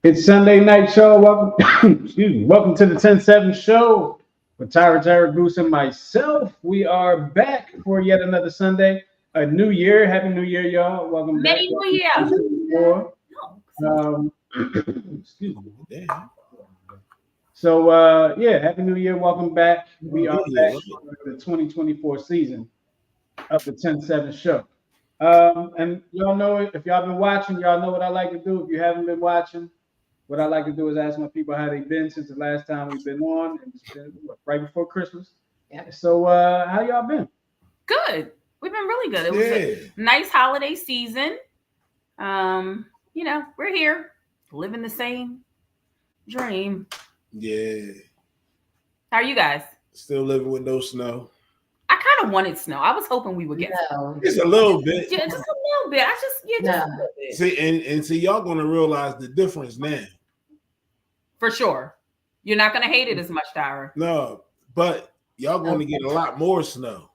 It's Sunday night show. Welcome, excuse me. Welcome to the 10-7 show with Tyra Goose and myself. We are back for yet another Sunday. A new year. Happy New Year, y'all. Welcome back. Many New Year. Excuse me. Happy New Year. Welcome back. We are back for the 2024 season of the 10-7 show. And y'all know it. If y'all been watching, y'all know what I like to do. If you haven't been watching, what I like to do is ask my people how they've been since the last time we've been on, and it's been right before Christmas. Yeah. So, how y'all been? Good. We've been really good. It was a nice holiday season. We're here living the same dream. Yeah. How are you guys? Still living with no snow. I kind of wanted snow. I was hoping we would get snow. Just a little bit. Yeah, just a little bit. Just a little bit. See, y'all gonna realize the difference now. For sure. You're not gonna hate it as much, Tyra. No, but y'all gonna get a lot more snow.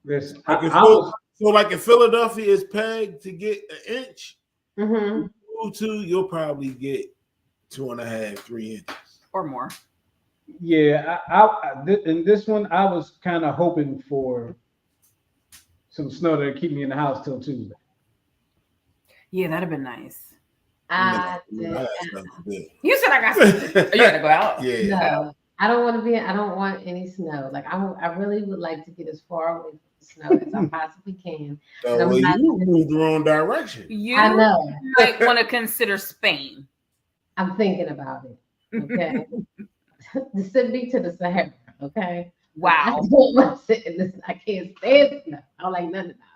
Listen, like if Philadelphia is pegged to get an inch, you'll probably get 2.5, 3 inches or more. Yeah, in this one, I was kind of hoping for some snow to keep me in the house till Tuesday. Yeah, that'd have been nice. You said I got some. You gotta go out. Yeah. No, I don't want any snow. Like I really would like to get as far away from the snow as I possibly can. You moved the wrong direction. I know. Might want to consider Spain. I'm thinking about it. Okay. The Sydney to the Sahara. Okay. Wow. I don't want to sit in this. I can't stand snow. I don't like nothing about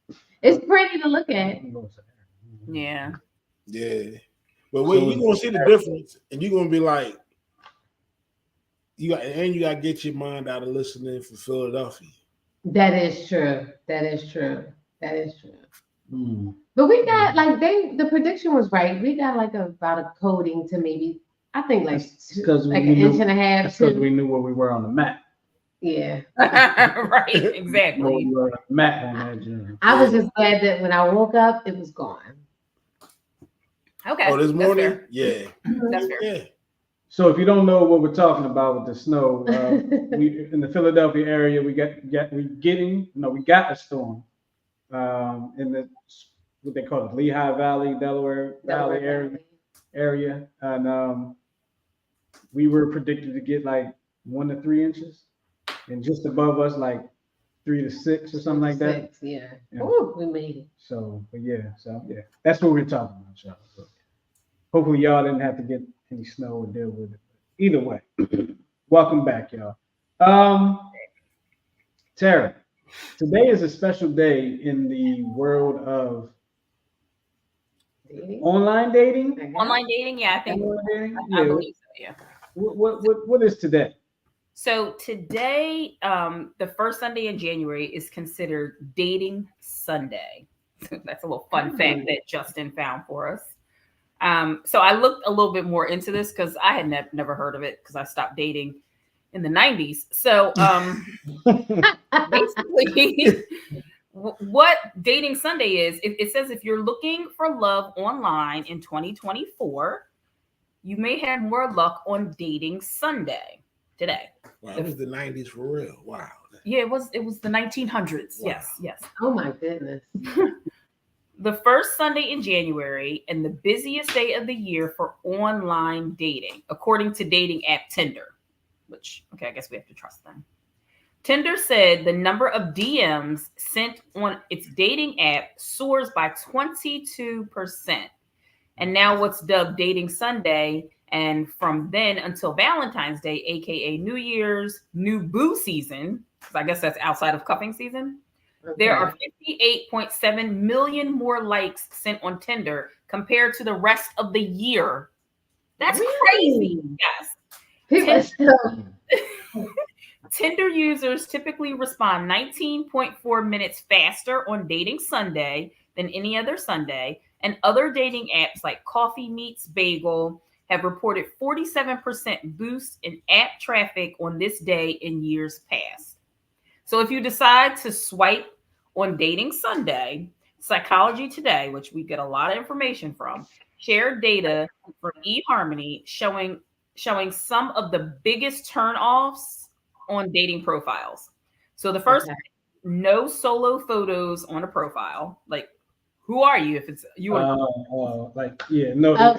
it. It's pretty to look at. Yeah. Yeah. But you're gonna see the difference, and you're gonna be like, you gotta get your mind out of listening for Philadelphia. That is true. But we got the prediction was right. We got about a coating to maybe an inch and a half. Because we knew where we were on the map. Yeah. Right. Exactly. We were on the map on that journey. I was just glad that when I woke up, it was gone. Okay. Oh, this morning? Yeah. That's fair. Yeah. So if you don't know what we're talking about with the snow, we in the Philadelphia area, we got a storm in what they call it, Lehigh Valley, Delaware Valley area, and we were predicted to get 1 to 3 inches, and just above us 3 to 6 or something like that. Yeah. Ooh, we made it. So that's what we're talking about, y'all. So hopefully y'all didn't have to get any snow or deal with it. Either way, welcome back, y'all. Tara, today is a special day in the world of online dating. Online dating, yeah, I think. I believe so, yeah. What is today? So today, the first Sunday in January is considered Dating Sunday. That's a little fun fact that Justin found for us. So I looked a little bit more into this because I had never heard of it because I stopped dating in the 90s. So basically, what Dating Sunday is, it says if you're looking for love online in 2024, you may have more luck on Dating Sunday today. Wow, it was the 90s for real. Wow. Yeah, it was the 1900s. Wow. Yes. Oh my goodness. The first Sunday in January and the busiest day of the year for online dating, according to dating app Tinder, which, I guess we have to trust them. Tinder said the number of DMs sent on its dating app soars by 22%. And now what's dubbed Dating Sunday, and from then until Valentine's Day, aka New Year's, new boo season, I guess that's outside of cuffing season, there are 58.7 million more likes sent on Tinder compared to the rest of the year. That's crazy. Yes. Tinder users typically respond 19.4 minutes faster on Dating Sunday than any other Sunday, and other dating apps like Coffee Meets Bagel have reported 47% boost in app traffic on this day in years past. So if you decide to swipe on Dating Sunday, Psychology Today, which we get a lot of information from, shared data from eHarmony showing some of the biggest turnoffs on dating profiles. So the first, no solo photos on a profile. Like, who are you? If it's you, no.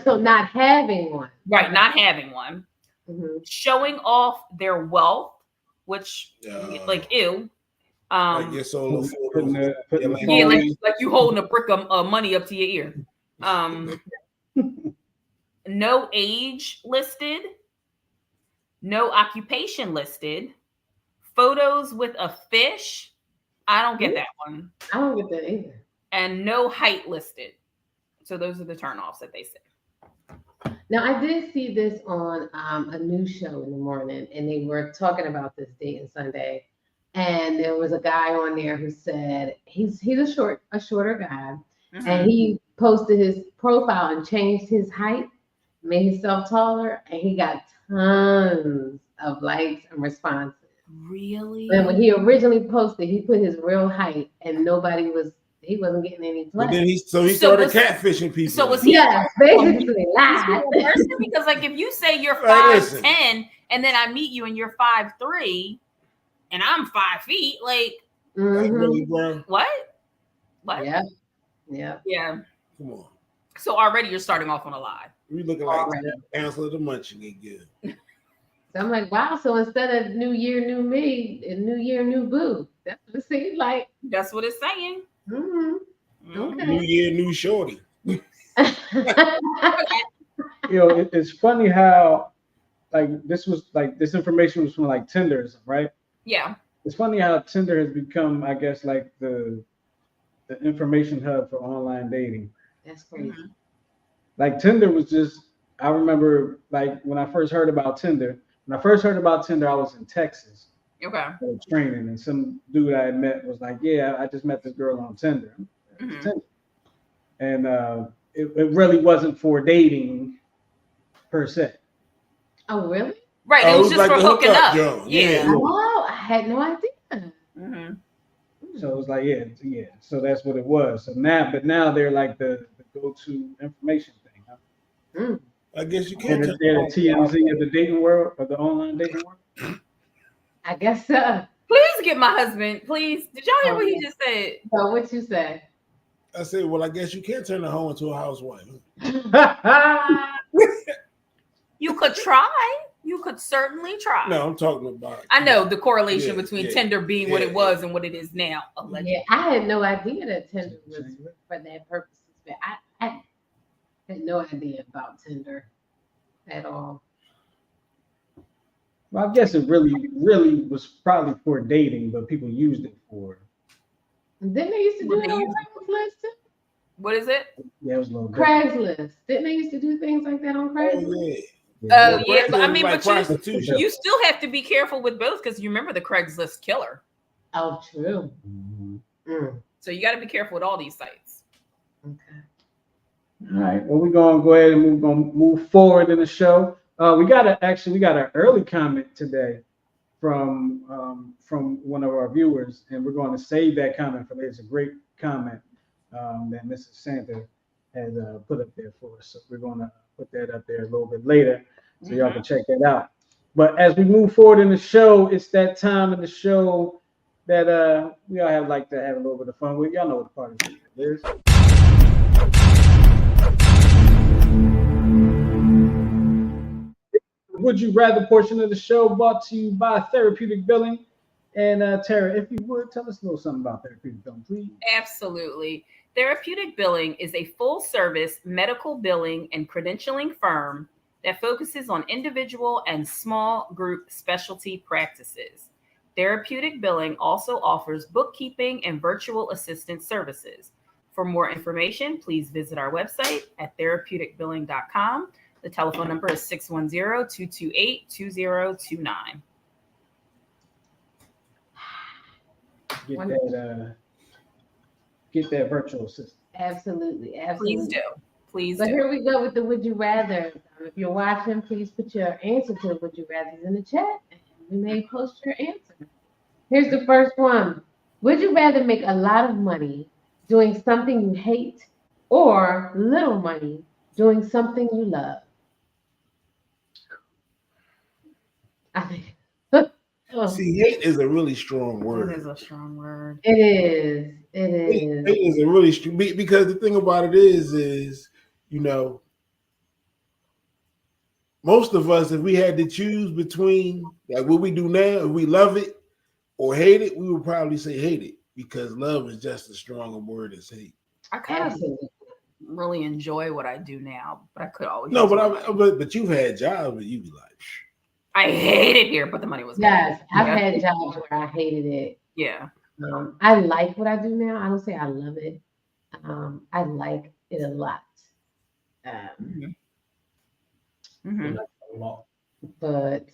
So not having one, right? Not having one. Mm-hmm. Showing off their wealth, which like ew. Like your solo photos. Like you holding a brick of money up to your ear. No age listed, no occupation listed, photos with a fish. I don't get that one. I don't get that either. And no height listed. So those are the turnoffs that they say. Now, I did see this on a news show in the morning, and they were talking about this dating Sunday. And there was a guy on there who said he's a shorter guy, Mm-hmm. and he posted his profile and changed his height, made himself taller, and he got tons of likes and responses. Really? And when he originally posted, he put his real height, and he wasn't getting any play. But then he started catfishing people. So was he? Yeah, basically lied. Because like if you say you're 5'10" and then I meet you and you're 5'3", and I'm 5 feet, like really, bro? What? Yeah. Come on. So already you're starting off on a lie. We looking like Ansel the Munchkin get good. So I'm like, wow. So instead of New Year, New Me, and New Year, New Boo, that's what it seems like. That's what it's saying. Mm-hmm. Okay. New Year, New Shorty. It's funny how this information was from like Tinder, right? Yeah. It's funny how Tinder has become, I guess, like the information hub for online dating. That's crazy. Like Tinder was just, I remember like when I first heard about Tinder, I was in Texas. Okay. For training, and some dude I had met was like, yeah, I just met this girl on Tinder. Mm-hmm. And it really wasn't for dating per se. Oh, really? Right. It was just like for hooking up. Yeah. Oh, I had no idea. Mm-hmm. So it was like, yeah. So that's what it was. So now they're like the go-to information thing. Huh? I guess you can. They're the TMZ of the dating world, or the online dating world. I guess so. Please get my husband. Please. Did y'all hear what he just said? So what you say? I said, well, I guess you can turn a hoe into a housewife. You could try. You could certainly try. No, I'm talking about. I know the correlation between Tinder being what it was and what it is now. Allegedly. Yeah, I had no idea that Tinder was for that purpose. I had no idea about Tinder at all. Well, I guess it really was probably for dating, but people used it for. Didn't they used to do it on Craigslist too? What is it? Yeah, it was a little Craigslist. Didn't they used to do things like that on Craigslist? Oh yeah, but I mean, like but you still have to be careful with both because you remember the Craigslist killer. Oh, true. Mm-hmm. So you got to be careful with all these sites. Okay. All right. Well, we're gonna go ahead and move forward in the show. We got an early comment today from one of our viewers, and we're going to save that comment for later. It's a great comment that Mrs. Santa has put up there for us. So we're going to put that up there a little bit later, so y'all can check that out. But as we move forward in the show, it's that time in the show that we all like to have a little bit of fun with. Y'all know what the party is. Would you rather portion of the show brought to you by Therapeutic Billing. And Tara, if you would, tell us a little something about Therapeutic Billing, please. Absolutely. Therapeutic Billing is a full-service medical billing and credentialing firm that focuses on individual and small group specialty practices. Therapeutic Billing also offers bookkeeping and virtual assistant services. For more information, please visit our website at therapeuticbilling.com. The telephone number is 610-228-2029. Get that virtual assistant. Absolutely. Please So do. here we go with the would you rather. If you're watching, please put your answer to would you rather in the chat, and we may post your answer. Here's the first one. Would you rather make a lot of money doing something you hate, or little money doing something you love. I think See, hate is a really strong That word. is a strong word. it is. It is. Hate is a really strong because the thing about it is you know, most of us, if we had to choose between like what we do now, if we love it or hate it, we would probably say hate it because love is just as strong a word as hate. I kind of Absolutely. really enjoy what I do now, but I could always No, use but more money. but you've had jobs where you be like, I hate it here, but the money was good. Yes, I've Yeah. had jobs where I hated it. Yeah. I like what I do now. I don't say I love it. I like it a lot. Mhm. A lot. But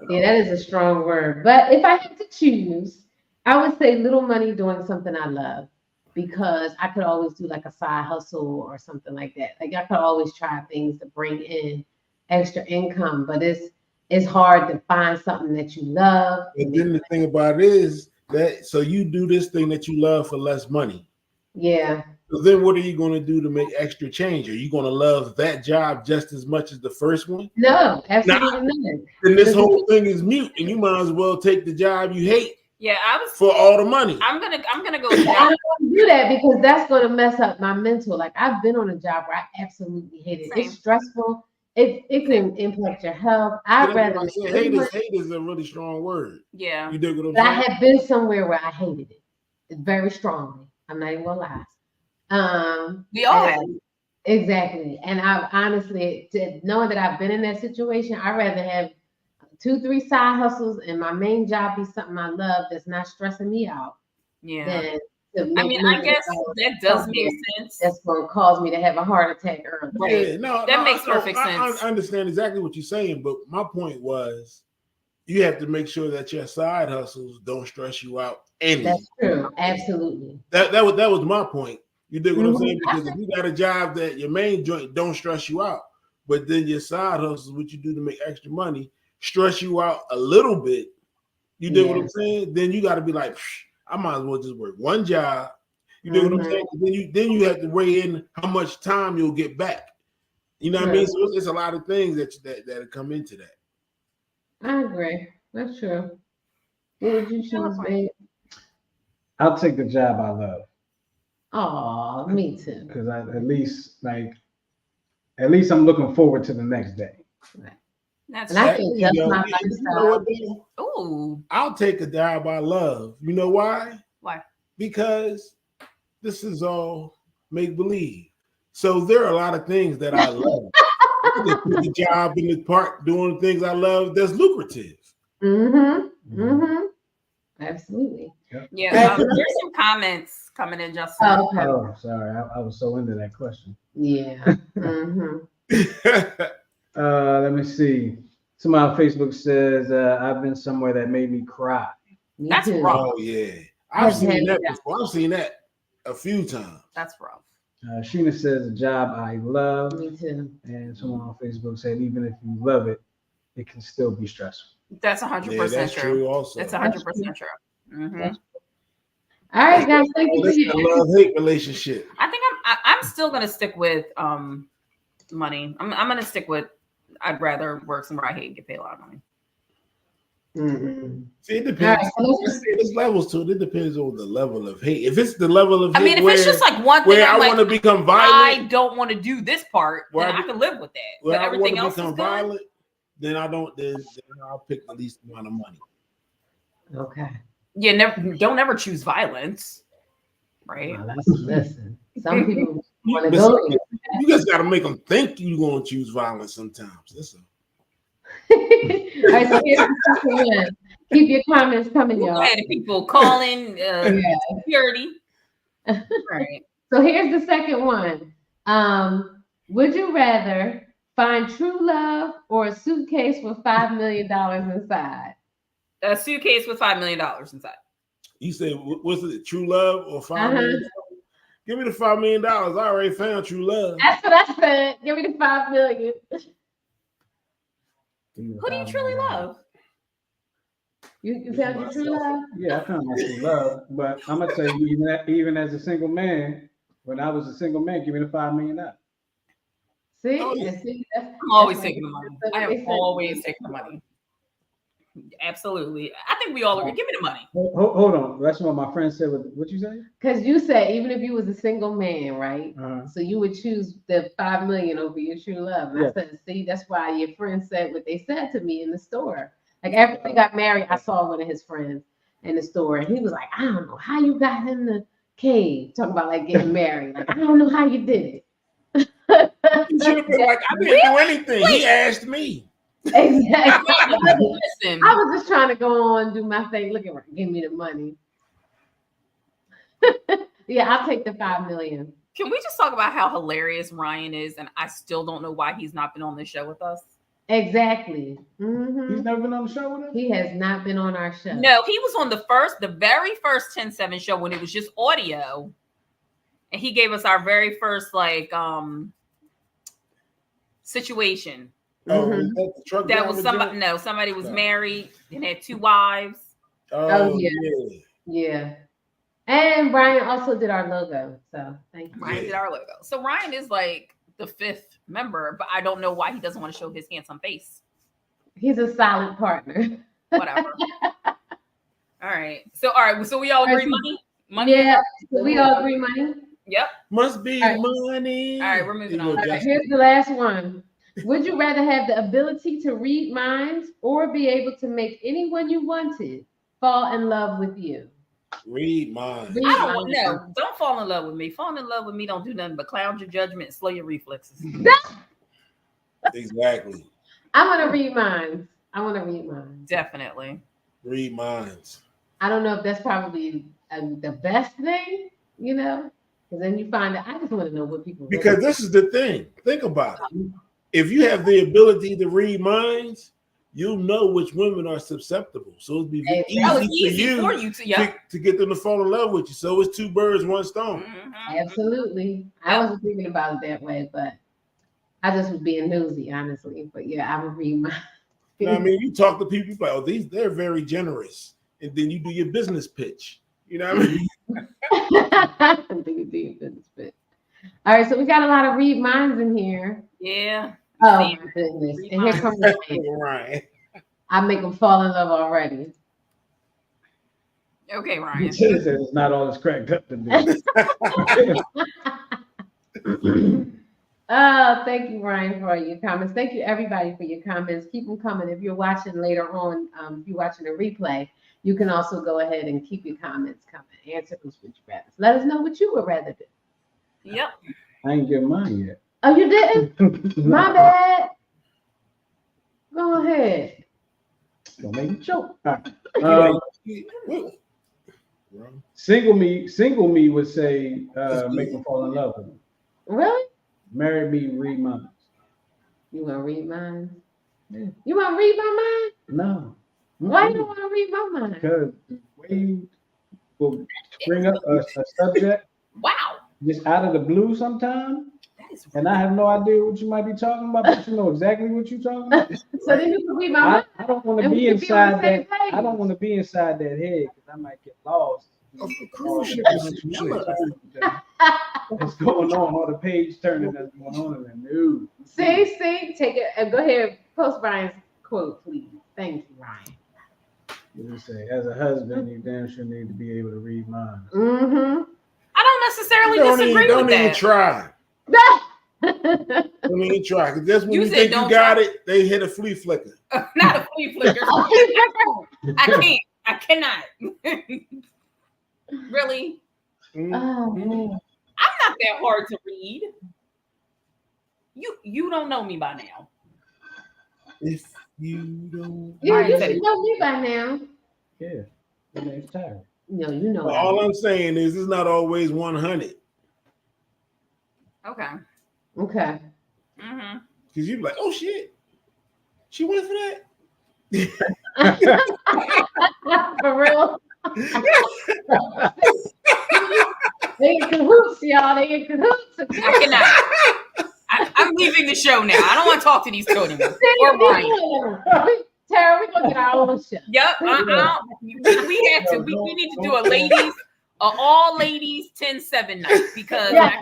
yeah, that is a strong word. But if I had to choose, I would say little money doing something I love because I could always do like a side hustle or something like that. Like I could always try things to bring in extra income, but it's hard to find something that you love. and then the thing about it is that so you do this thing that you love for less money. Yeah, So then what are you going to do to make extra change? Are you going to love that job just as much as the first one? no, absolutely not. Then this whole thing is mute, and you might as well take the job you hate Yeah, for all the money. I'm gonna go. I Down. don't want to do that because that's going to mess up my mental. Like I've been on a job where I absolutely hate it. Same. It's stressful. It can impact your health. I'd rather make little money. Hate is a really strong word. Yeah. You dig what I'm But I saying? have been somewhere where I hated it very strongly. I'm not even gonna lie. We all have. and- exactly. And I honestly, knowing that I've been in that situation, I'd rather have 2-3 side hustles and my main job be something I love that's not stressing me out Yeah. than to I make mean, I money guess that does something make sense. that's going to cause me to have a heart attack early. Right. Yeah, no, That no, makes no, perfect sense. I understand exactly what you're saying, but my point was you have to make sure that your side hustles don't stress you out any. That's true. Absolutely. That was my point. You dig what I'm saying? Mhm. Because if you got a job that your main joint don't stress you out, but then your side hustles, what you do to make extra money, stress you out a little bit. You dig what Yeah. I'm saying? Then you got to be like, I might as well just work one job. You dig what I'm Mhm. saying? Then you have to weigh in how much time you'll get back. You know what I mean? So it's a lot of things that come into that. I agree. That's true. What would you choose, babe? I'll take the job I love Oh, me too. because at least I'm looking forward to the next day. That's And I That- think you that's know, my you know lifestyle. what, though? Ooh. I'll take a job I love. You know why? Why? Because this is all make believe. So there are a lot of things that I love. I can put the job in the park doing things I love that's lucrative. Mm-hmm. Mm-hmm. Absolutely. Yeah. There's some comments coming in, Justin. Oh, okay. Oh, sorry, I was so into that question. Yeah. Mm-hmm. Let me see. Somebody on Facebook says I've been somewhere that made me cry. Me That's too. rough. Oh yeah, I've seen that before. I've seen that a few times. That's rough. Sheena says a job I love, Me too. and someone on Facebook said even if you love it, it can still be stressful. That's Yeah, 100% that's true. true. Also, That's 100% true. Mhm. All right, guys. Thank you for That's a your love-hate relationship. I think I'm still gonna stick with money. I'm gonna stick with I'd rather work somewhere I hate and get paid a lot of money. Mm-hmm. See, it depends. All right, There's levels to it. It depends on the level of hate. If it's the level of I hate mean, if where, it's just like one thing, where I I'm want to like, become I violent, don't want to do this part, Where then I I can live with that. where But I want everything to else is become good. violent, then I don't. Then I'll pick the least amount of money. Okay. Yeah, don't ever choose violence, right? Well, listen. Some people want to Listen, go there. you just got to make them think you're going to choose violence sometimes. Listen. All right, so here's the second one. Keep your comments coming, Go y'all. ahead, people calling Yeah. security. Right. So here's the second one. Would you rather find true love or a suitcase with $5 million inside? A suitcase with $5 million inside. You say, what's it, true love or $5 Uh-huh. million? Give me the $5 million. I already found true love. That's what I said. Give me the $5 million. Who do you truly love? You found your true love? Yeah, I found my true love, but I'm gonna tell you, even as a single man, when I was a single man, give me the $5 million. See, Oh, yeah. and see, I'm always that's taking the money. what I they am said. always taking the money. Absolutely. I think we all agree. Give me the money. Hold on. That's what my friend said. What you say? Because you said even if you was a single man, right? Uh-huh. So you would choose the 5 million over your true love. And Yeah. I said, see, that's why your friend said what they said to me in the store. Like after we got married, I saw one of his friends in the store, and he was like, I don't know how you got in the cave. Talking about like getting married. Like, I don't know how you did it. You should have been like, I didn't do anything. He asked me. Exactly. Listen, I was just trying to go on, do my thing. Look at her, give me the money. Yeah, I'll take the 5 million. can we just talk about how hilarious Ryan is? And I still don't know why he's not been on this show with us. Exactly. He's Mhm. never been on the show with us. He has not been on our show. No, he was on the very first 10-7 show when it was just audio. And he gave us our very first situation. Oh, Mhm. is that the truck That was driver somebody. joint? No, somebody was No. married and had 2 wives. Oh, yeah. yeah. Yeah. And Brian also did our logo. So thank you. Ryan did our logo. So Ryan is like the 5th member, but I don't know why he doesn't want to show his handsome face. He's a solid partner. Whatever. All right. So we all agree money? Money? Yeah. So we all agree money. Yep. Must be All right. money. All right, we're moving on. All right, here's the last one. Would you rather have the ability to read minds or be able to make anyone you wanted fall in love with you? Read mine. Read I don't minds. know. Don't fall in love with me. Falling in love with me don't do nothing but cloud your judgment and slow your reflexes. Exactly. I want to read minds. Definitely. Read minds. I don't know if that's probably the best thing, you know, because then you find out. I just want to know what people Because this is the thing. Think about it. If you have the ability to read minds, you'll know which women are susceptible. So it'd be Exactly. That was easy easy for for you you to. Yep. to get them to fall in love with you. So it's 2 birds, 1 stone. Mhm. Absolutely. I wasn't thinking about it that way, but I just was being nosy, honestly. But yeah, I would read minds. You know what I mean? You talk to people like, oh, they're very generous. And then you do your business pitch. You know what I mean? All right, so we got a lot of read minds in here. Yeah. Oh See? my goodness! Read And here minds. comes Ryan. Right. I make them fall in love already. Okay, He Ryan. says that it's not all it's cracked up to be. Thank you, Ryan, for your comments. Thank you, everybody, for your comments. Keep them coming. If you're watching later on, if you're watching a replay, you can also go ahead and keep your comments coming. Answer who's would you rather. Let us know what you would rather do. Yep. I ain't get mine yet. Oh, you didn't? My bad. Go ahead. Don't make me choke. All right. Single me would say make them fall in love with me. Really? Marry me, read minds. You want to read mine? Yeah. You want to read my mind? No. Why you don't want to read my mind? Because the way you will bring up a subject Wow. just out of the blue sometimes, That is and I have no idea what you might be talking about, but you know exactly what you're talking about. So then you can read my mind. I don't want to And we be can be on the inside same that. page. I don't want to be inside that head because I might get lost. Cruise ship What's going on? All the page turning that's going on in the news. See, take it. Go ahead. Post Brian's quote, please. Thank you, Ryan. You just say, as a husband, you damn sure need to be able to read minds. Mm-hmm. I don't necessarily Don't disagree even with that. try. Don't even try. Because that's when You you said think don't you got try. it, they hit a flea flicker. Not a flea flicker. I cannot. Really? Oh, man. I'm not that hard to read. You don't know me by now. If you don't. Yeah, Ryan you said should it. know me by now. Yeah. Your name's Tyra. No, you know. Well, all I'm saying is it's not always 100. Okay. Okay. Mm-hmm. Because you're like, oh shit. She went for that? For real. They in cahoots, y'all. They in cahoots. I cannot. I'm leaving the show now. I don't want to talk to these two anymore. Or Ryan. Tara, we're going to get our own show. Yep. We have to. We need to do a all ladies 10-7 night because Yeah.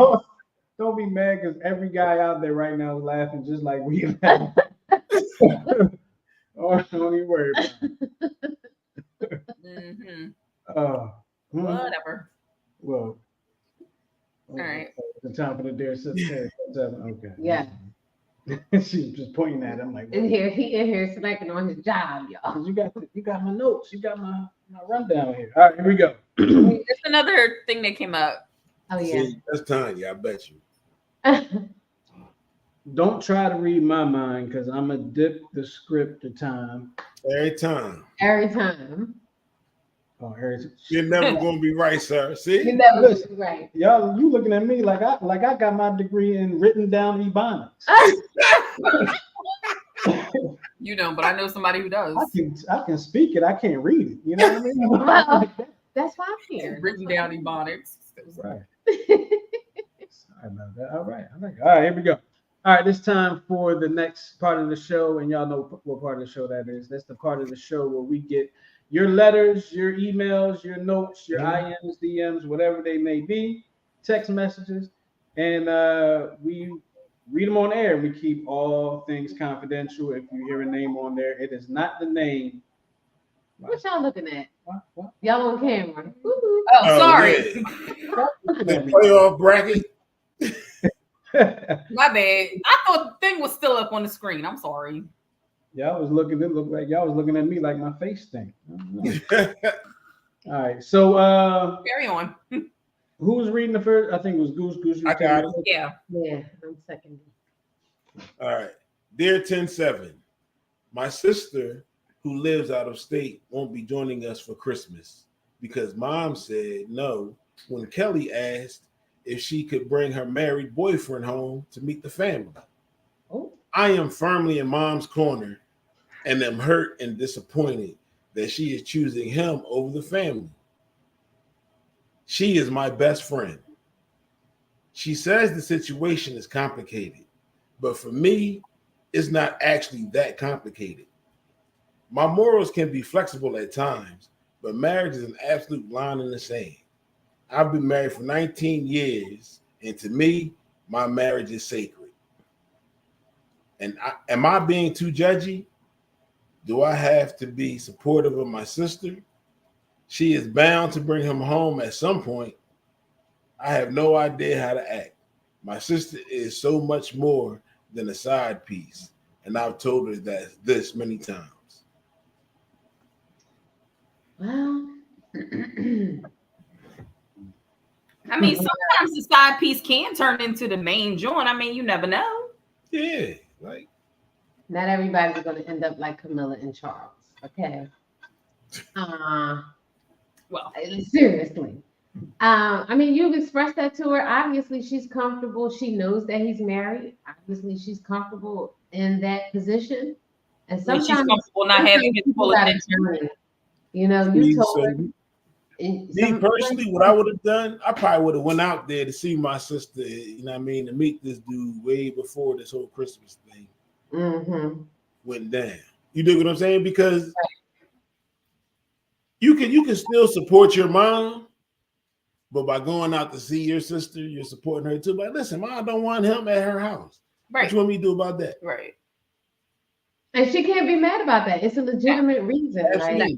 don't be mad because every guy out there right now is laughing just like we laugh. Don't even worry about it. Uh, Whatever. Well, All right. The time for the dear sister. Okay. Yeah. She was just pointing at him like, In here, he in here slacking on his job, y'all. you got my notes, you got my rundown here. All right, here we go. There's another thing that came up. Oh yeah. See, that's Tanya, I bet you. Don't try to read my mind because I'm gonna dip the script to time. Every time. Every time. Oh, Harry, You're never gonna be right, sir. You See? never Listen. right. y'all, you looking at me like I got my degree in written down Ebonics. You know, but I know somebody who does. I can speak it, I can't read it. You know what I mean? Well, that's why I'm here. Written down Ebonics. Right. Sorry about that. All right. All right, here we go. All right, it's time for the next part of the show, and y'all know what part of the show that is. That's the part of the show where we get your letters, your emails, your notes, your IMs, DMs, whatever they may be, text messages, and we read them on air. We keep all things confidential. If you hear a name on there, it is not the name. What y'all looking at? What? Y'all on camera. Woo-hoo. Oh, sorry. Stop looking The at me. playoff bracket. My bad. I thought the thing was still up on the screen. I'm sorry. Y'all was looking. It looked like y'all was looking at me like my face thing. All right. So Carry on. who was reading the first? I think it was Goose. Goose. I got it. Yeah. Yeah, I'm second. All right. Dear 10-7, my sister who lives out of state won't be joining us for Christmas because mom said no when Kelly asked if she could bring her married boyfriend home to meet the family. Oh. I am firmly in mom's corner and am hurt and disappointed that she is choosing him over the family. She is my best friend. She says the situation is complicated, but for me, it's not actually that complicated. My morals can be flexible at times, but marriage is an absolute line in the sand. I've been married for 19 years, and to me, my marriage is sacred. And am I being too judgy? Do I have to be supportive of my sister? She is bound to bring him home at some point. I have no idea how to act. My sister is so much more than a side piece, and I've told her that this many times. Well, I mean, sometimes the side piece can turn into the main joint. I mean, you never know. Yeah, like not everybody's going to end up like Camilla and Charles. Okay. Well, Seriously. I mean, you've expressed that to her. Obviously, she's comfortable. She knows that he's married. Obviously, she's comfortable in that position. And when sometimes she's comfortable not having his full attention. You know, you told so her. me personally, what I would have done, I probably would have went out there to see my sister, you know what I mean, to meet this dude way before this whole Christmas thing went down. You dig what I'm saying? Because you can still support your mom, but by going out to see your sister, you're supporting her too. But listen, mom don't want him at her house. Right. What you want me to do about that? Right. And she can't be mad about that. It's a legitimate reason. Absolutely. Right?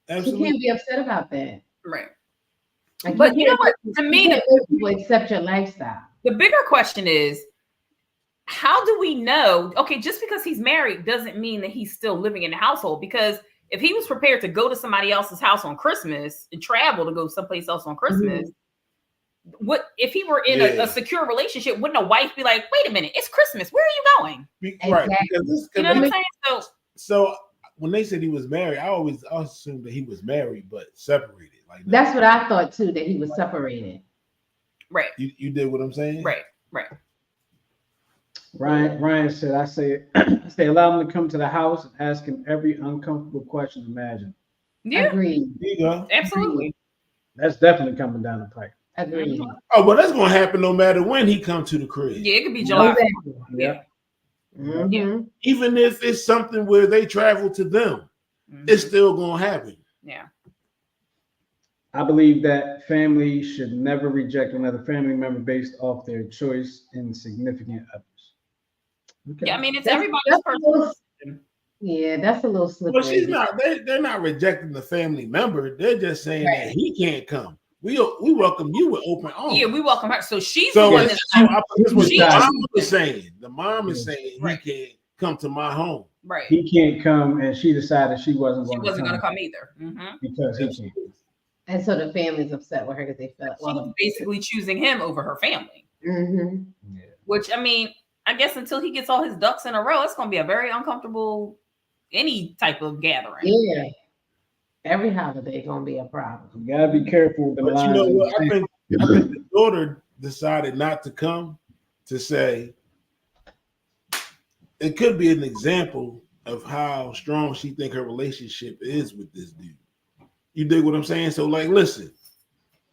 Absolutely. She can't be upset about that. Right. Like, But you know what? To me, people accept your lifestyle. the bigger question is, how do we know? Okay, just because he's married doesn't mean that he's still living in the household. Because if he was prepared to go to somebody else's house on Christmas and travel to go someplace else on Christmas, what if he were in a secure relationship? Wouldn't a wife be like, "Wait a minute, it's Christmas. Where are you going?" Right. Exactly. Because You know what I'm saying? so when they said he was married, I assumed that he was married but separated. Like That's what I thought too, that he was separated. Right. you did what I'm saying? Right. Right. Ryan said, I say allow him to come to the house and ask him every uncomfortable question imagined. Yeah. Agreed. There you go. Absolutely. That's definitely coming down the pipe. Agreed. Oh, but that's gonna happen no matter when he comes to the crib. Yeah, it could be July. Exactly. Yeah. Mhm. Even if it's something where they travel to them, it's still gonna happen. Yeah. I believe that family should never reject another family member based off their choice in significant others. Okay. Yeah, I mean, it's That's- everybody's that's a personal little- decision. Yeah, that's a little slippery. But she's not. They're not rejecting the family member. They're just saying that he can't come. We welcome you with open arms. Yeah, we welcome her. So she's So the one that's that's what she- the mom is saying. The mom is Yes. saying Right. he can't come to my home. right. He can't come, and she decided she wasn't She going wasn't to going come to come either. Mhm. because he can't. And so the family's upset with her because they felt, She was basically choosing him over her family. hmm Which, I mean, I guess until he gets all his ducks in a row, it's going to be a very uncomfortable any type of gathering. yeah. Every holiday gonna be a problem. You gotta be careful with the But you lines. know in what? the I sand. think the daughter decided not to come to say it could be an example of how strong she think her relationship is with this dude. You dig what I'm saying? So, like, listen,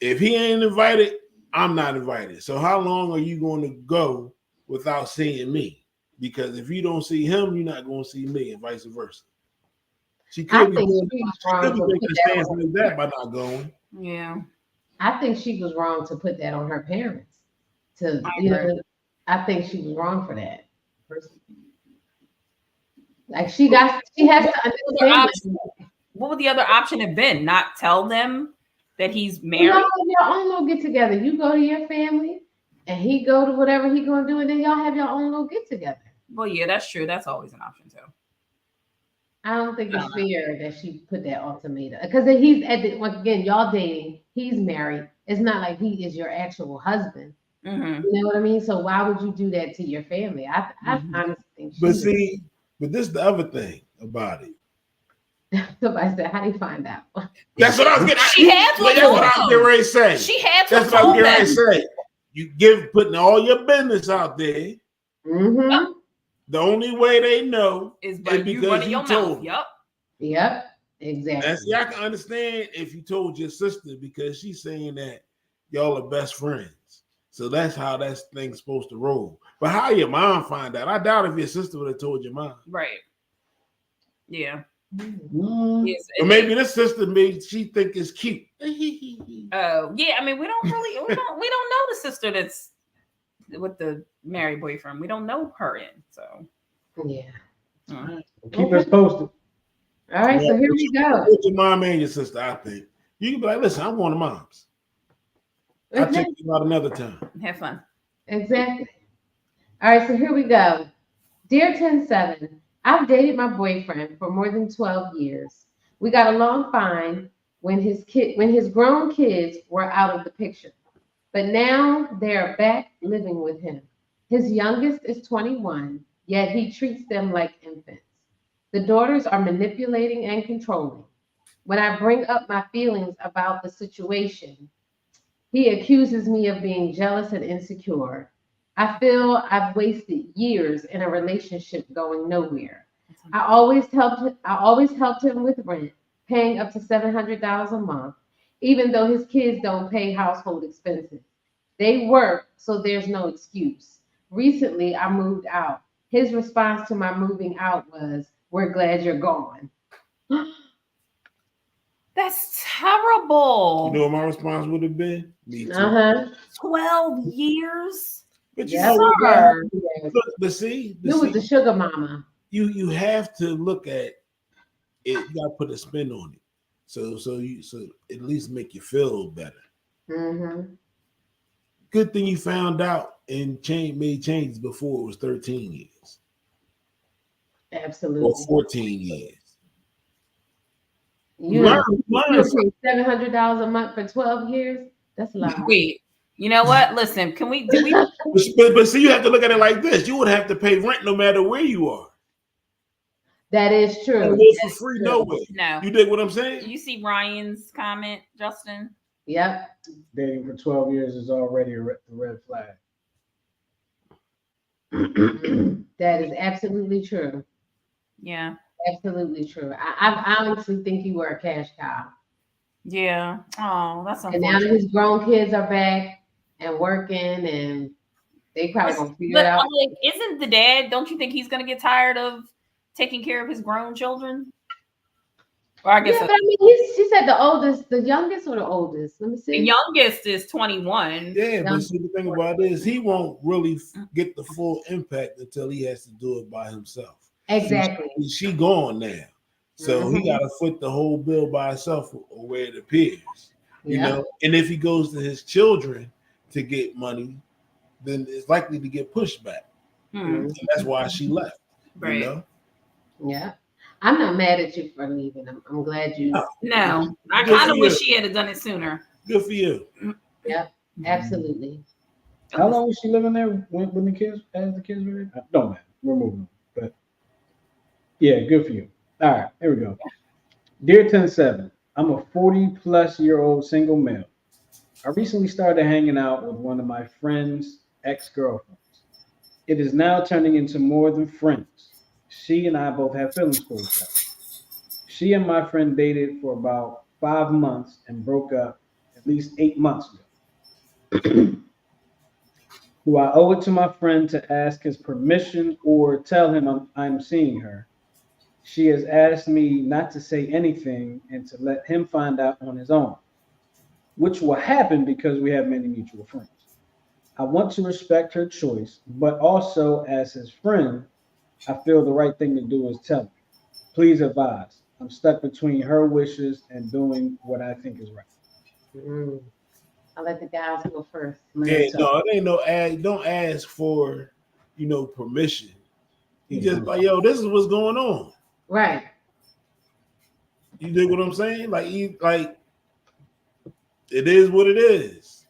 if he ain't invited, I'm not invited. So how long are you going to go without seeing me? Because if you don't see him, you're not going to see me, and vice versa. She I could be think doing she was she wrong could to be put making that stance on. like that by not going. Yeah. I think she was wrong to put that on her parents. To I you agree. know, I think she was wrong for that. Like she has to understand. What would the other option have been? Not tell them that he's You married? know, your own little get together. You go to your family, and he go to whatever he gonna do, and then y'all have your own little get together. Well, yeah, that's true. That's always an option too. I don't think it's fair that she put that ultimatum because he's once again y'all dating. He's married. It's not like he is your actual husband. Mm-hmm. You know what I mean? So why would you do that to your family? I Mhm. honestly think. But see, but this is the other thing about it. Somebody said, "How do you find out?" That's what I was getting. She had to That's have what told I'm them. getting ready to say. She had to That's have what I'm told getting ready to them. say. You putting all your business out there. Mm-hmm. The only way they know Is by you because running you your told mouth. them. Yup. Yep. Exactly. And see, I can understand if you told your sister because she's saying that y'all are best friends. So that's how that thing's supposed to roll. But how your mom find out? I doubt if your sister would have told your mom. Right. Yeah. Mm. Yes. Or maybe this sister made she think it's cute. Yeah. I mean, we don't know the sister that's with the married boyfriend. We don't know her in. So. Yeah. Keep us posted. All right. So here we go. Put your mom and your sister, I think. You can be like, listen, I'm one of moms. I'll check you out another time. Have fun. Exactly. All right, so here we go. Dear 10-7, I've dated my boyfriend for more than 12 years. We got along fine when his grown kids were out of the picture. But now they're back living with him. His youngest is 21, yet he treats them like infants. The daughters are manipulating and controlling. When I bring up my feelings about the situation, he accuses me of being jealous and insecure. I feel I've wasted years in a relationship going nowhere. I always helped him with rent, paying up to $700 a month, even though his kids don't pay household expenses. They work, so there's no excuse. Recently, I moved out. His response to my moving out was, "We're glad you're gone." That's terrible. You know what my response would have been? Me too. 12 years. But you Yeah, know what, Sir. but see, You was the sugar mama. you have to look at it. You gotta put a spin on it. So at least make you feel better. Mm-hmm. Good thing you found out and made changes before it was 13 years Absolutely. or 14 years. You Learn. pay $700 a month for 12 years? That's a lot. Wait, you know what? Listen, did we But see, you have to look at it like this. You would have to pay rent no matter where you are. That is You true. live for free nowhere. no. You dig what I'm saying? You see Ryan's comment, Justin? Yep. Dating for 12 years is already a red flag. That is absolutely true. Yeah. Absolutely true. I honestly think you were a cash cow. Yeah. Oh, that's And now that unfortunate. his grown kids are back and working, and they probably gonna figure But it out. I'm like, isn't the dad? Don't you think he's gonna get tired of taking care of his grown children? Or I guess Yeah, but I mean, she said the oldest, the youngest or the oldest. Let me the see. youngest is 21. Yeah, but see, the thing about it is he won't really get the full impact until he has to do it by himself. Exactly. She gone now. So he Mhm. got to foot the whole bill by himself, or where it appears. You Yeah. know, and if he goes to his children to get money, then it's likely to get pushed back. Hmm. And that's why she left. Right. You know, Yeah. I'm not mad at you for leaving. I'm glad you. No, I Good kind for of wish you. she had done it sooner. Good for you. Yep. Absolutely. How long was she living there when the kids, as the kids were there? Don't matter. We're moving on. But yeah, good for you. All right, here we go. Dear 107, I'm a 40-plus-year-old single male. I recently started hanging out with one of my friend's ex-girlfriends. It is now turning into more than friends. She and I both have feelings for each other. She and my friend dated for about 5 months and broke up at least 8 months ago. Do I owe it to my friend to ask his permission or tell him I'm seeing her? She has asked me not to say anything and to let him find out on his own, which will happen because we have many mutual friends. I want to respect her choice, but also as his friend, I feel the right thing to do is tell her. Please advise. I'm stuck between her wishes and doing what I think is right. Mm. I'll let the guys go first. Yeah, no, it ain't no ask. Don't ask for, permission. You just like, yo, this is what's going on. Right. You dig what I'm saying? Like, it is what it is.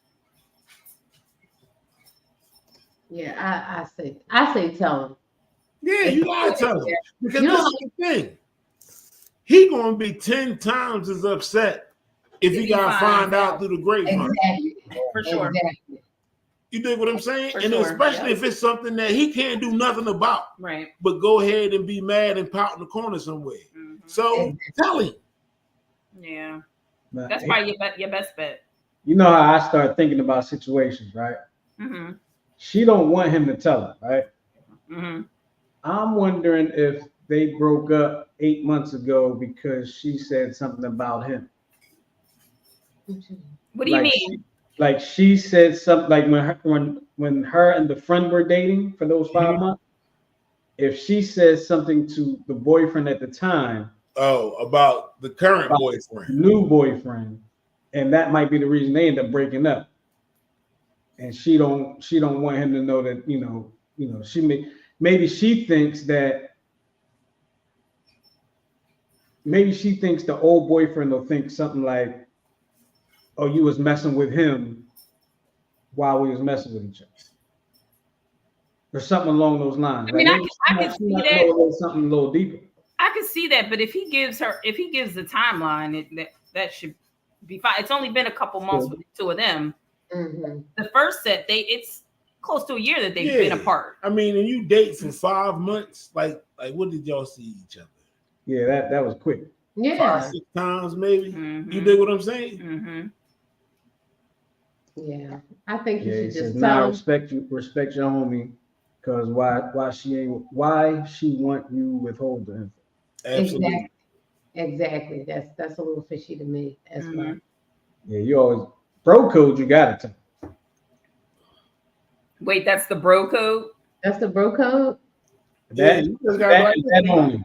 Yeah, I say tell him. Yeah, you gotta tell him because You this know- is the thing. He gonna be 10 times as upset if he gotta find out through the grapevine. Exactly. For sure. Exactly. You dig what I'm saying? For And sure, especially if it's something that he can't do nothing about, Right. but go ahead and be mad and pout in the corner somewhere. Mhm. So tell him. Yeah. But That's probably your best bet. you know how I start thinking about situations, right? Mm-hmm. She don't want him to tell her, right? Mm-hmm. I'm wondering if they broke up 8 months ago because she said something about him. What do you Like mean? Like she said something like when her and the friend were dating for those 5 months. If she says something to the boyfriend at the time, About the current about boyfriend. new boyfriend, and that might be the reason they end up breaking up. And she don't want him to know that maybe she thinks the old boyfriend will think something like, oh, you was messing with him while we was messing with each other, or something along those lines. I mean, Like, I can see that. Something a little deeper. I can see that, but if he gives the timeline, that should be fine. It's only been a couple months with the two of them. Mm-hmm. The first set, it's close to a year that they've been apart. I mean, and you date for 5 months, like what did y'all see each other? Yeah, that was quick. Yeah. 5-6 times maybe. Mm-hmm. You dig what I'm saying? Mm-hmm. Yeah. I think you Yeah, he should says, just "Nah, tell him. respect your homie, because why she want you withholding him?" Absolutely. Exactly. That's a little fishy to me as well. Yeah, you always bro code. You got to tell. Wait, that's the bro code? That's the bro code? That, you just gotta that, that only.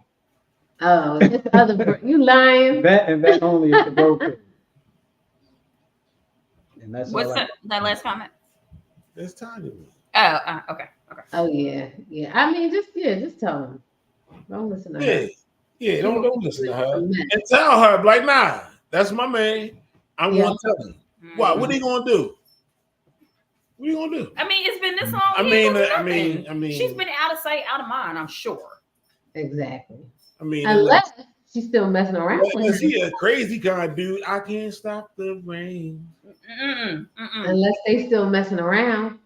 Oh, it's the other bro. You lying? That only is the bro code. And that's What's all that last comment? That's Tanya. Oh, okay. Oh yeah. I mean, just tell him. Don't listen to her. Yeah, don't listen to her. And tell her, like, nah, that's my man. I'm gonna tell him. Why? What are you gonna do? What are you gonna do? I mean, it's been this long. I mean, she's been out of sight, out of mind, I'm sure. Exactly. I mean, unless she's still messing around with unless him. he a crazy kind of dude, I can't stop the rain. Unless they still messing around.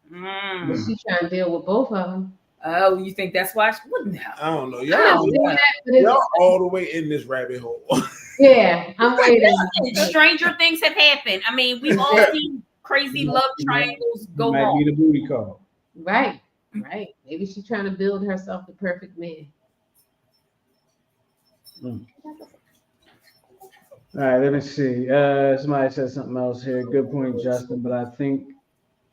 Mm. But she's trying to deal with both of them. Oh, you think that's why? Wouldn't have. I don't know. I'm not doing that, but it's, Y'all all the way in this rabbit hole. yeah, I'm waiting. Stranger things have happened. I mean, we've all seen crazy love triangles go might wrong. be the booty call. Right. Maybe she's trying to build herself the perfect man. All right, let me see. Somebody said something else here. Good point, Justin. But I think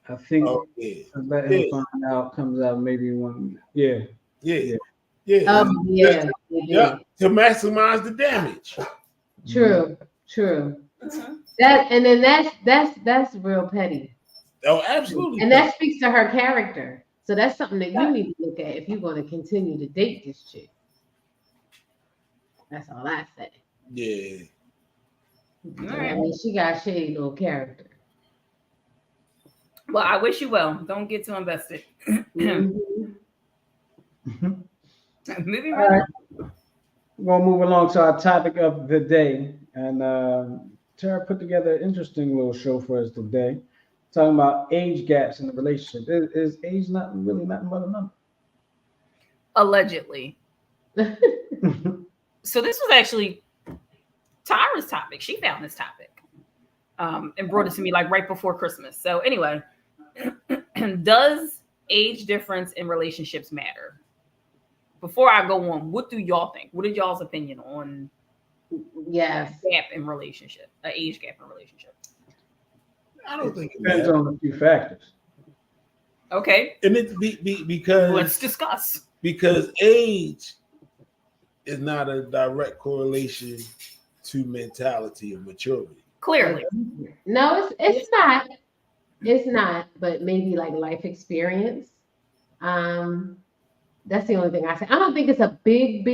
Oh yeah, let yeah, him find out comes out maybe when. Yeah, yeah, yeah. yeah. Yeah, they do. Yeah, to maximize the damage. True, true. That and then that's real petty. Oh, absolutely. And that speaks to her character. So that's something that you need to look at if you're going to continue to date this chick. That's all I say. Yeah. I mean, she got shady little character. Well, I wish you well. Don't get too invested. Mhm. Moving All right right. We're gonna move along to our topic of the day, and Tara put together an interesting little show for us today, talking about age gaps in the relationship. Is age not really nothing but a number? allegedly. So this was actually Tyra's topic. She found this topic and brought it to me like right before Christmas. So anyway, does age difference in relationships matter? Before I go on, what do y'all think? What is y'all's opinion on Yes. gap in relationship, an age gap in relationship? I don't think it Depends matters. on a few factors. Okay, And it's because let's discuss. because age is not a direct correlation to mentality or maturity. Clearly, No, it's not. It's not, but maybe like life experience. That's the only thing I say. I don't think it's a big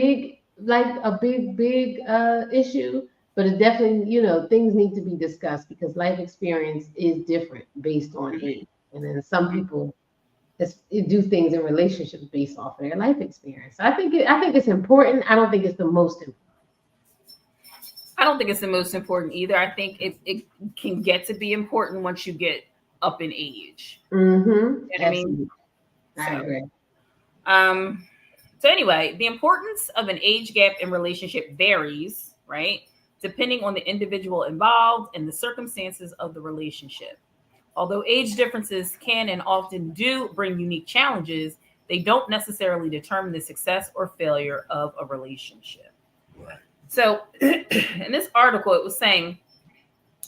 issue, but it definitely, things need to be discussed because life experience is different based on age. And then some people do things in relationships based off of their life experience. So I think it's important. I don't think it's the most important. I don't think it's the most important either. I think it can get to be important once you get up in age. Mm-hmm. You know what I mean? I agree. So anyway, the importance of an age gap in relationship varies, right? Depending on the individual involved and the circumstances of the relationship. Although age differences can and often do bring unique challenges, they don't necessarily determine the success or failure of a relationship. Right. So in this article, it was saying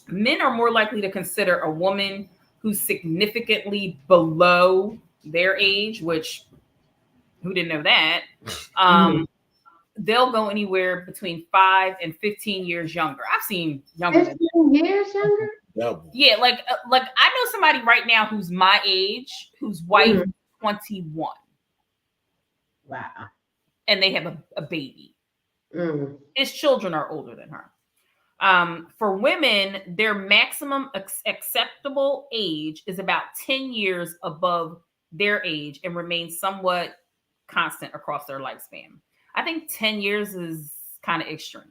men are more likely to consider a woman who's significantly below their age, which who didn't know that? They'll go anywhere between 5 and 15 years younger. I've seen younger. 15 years younger? Double. Yeah, like I know somebody right now who's my age, whose wife 21, Wow. and they have a baby. Mm. His children are older than her. For women, their maximum acceptable age is about 10 years above their age and remains somewhat constant across their lifespan. I think 10 years is kind of extreme.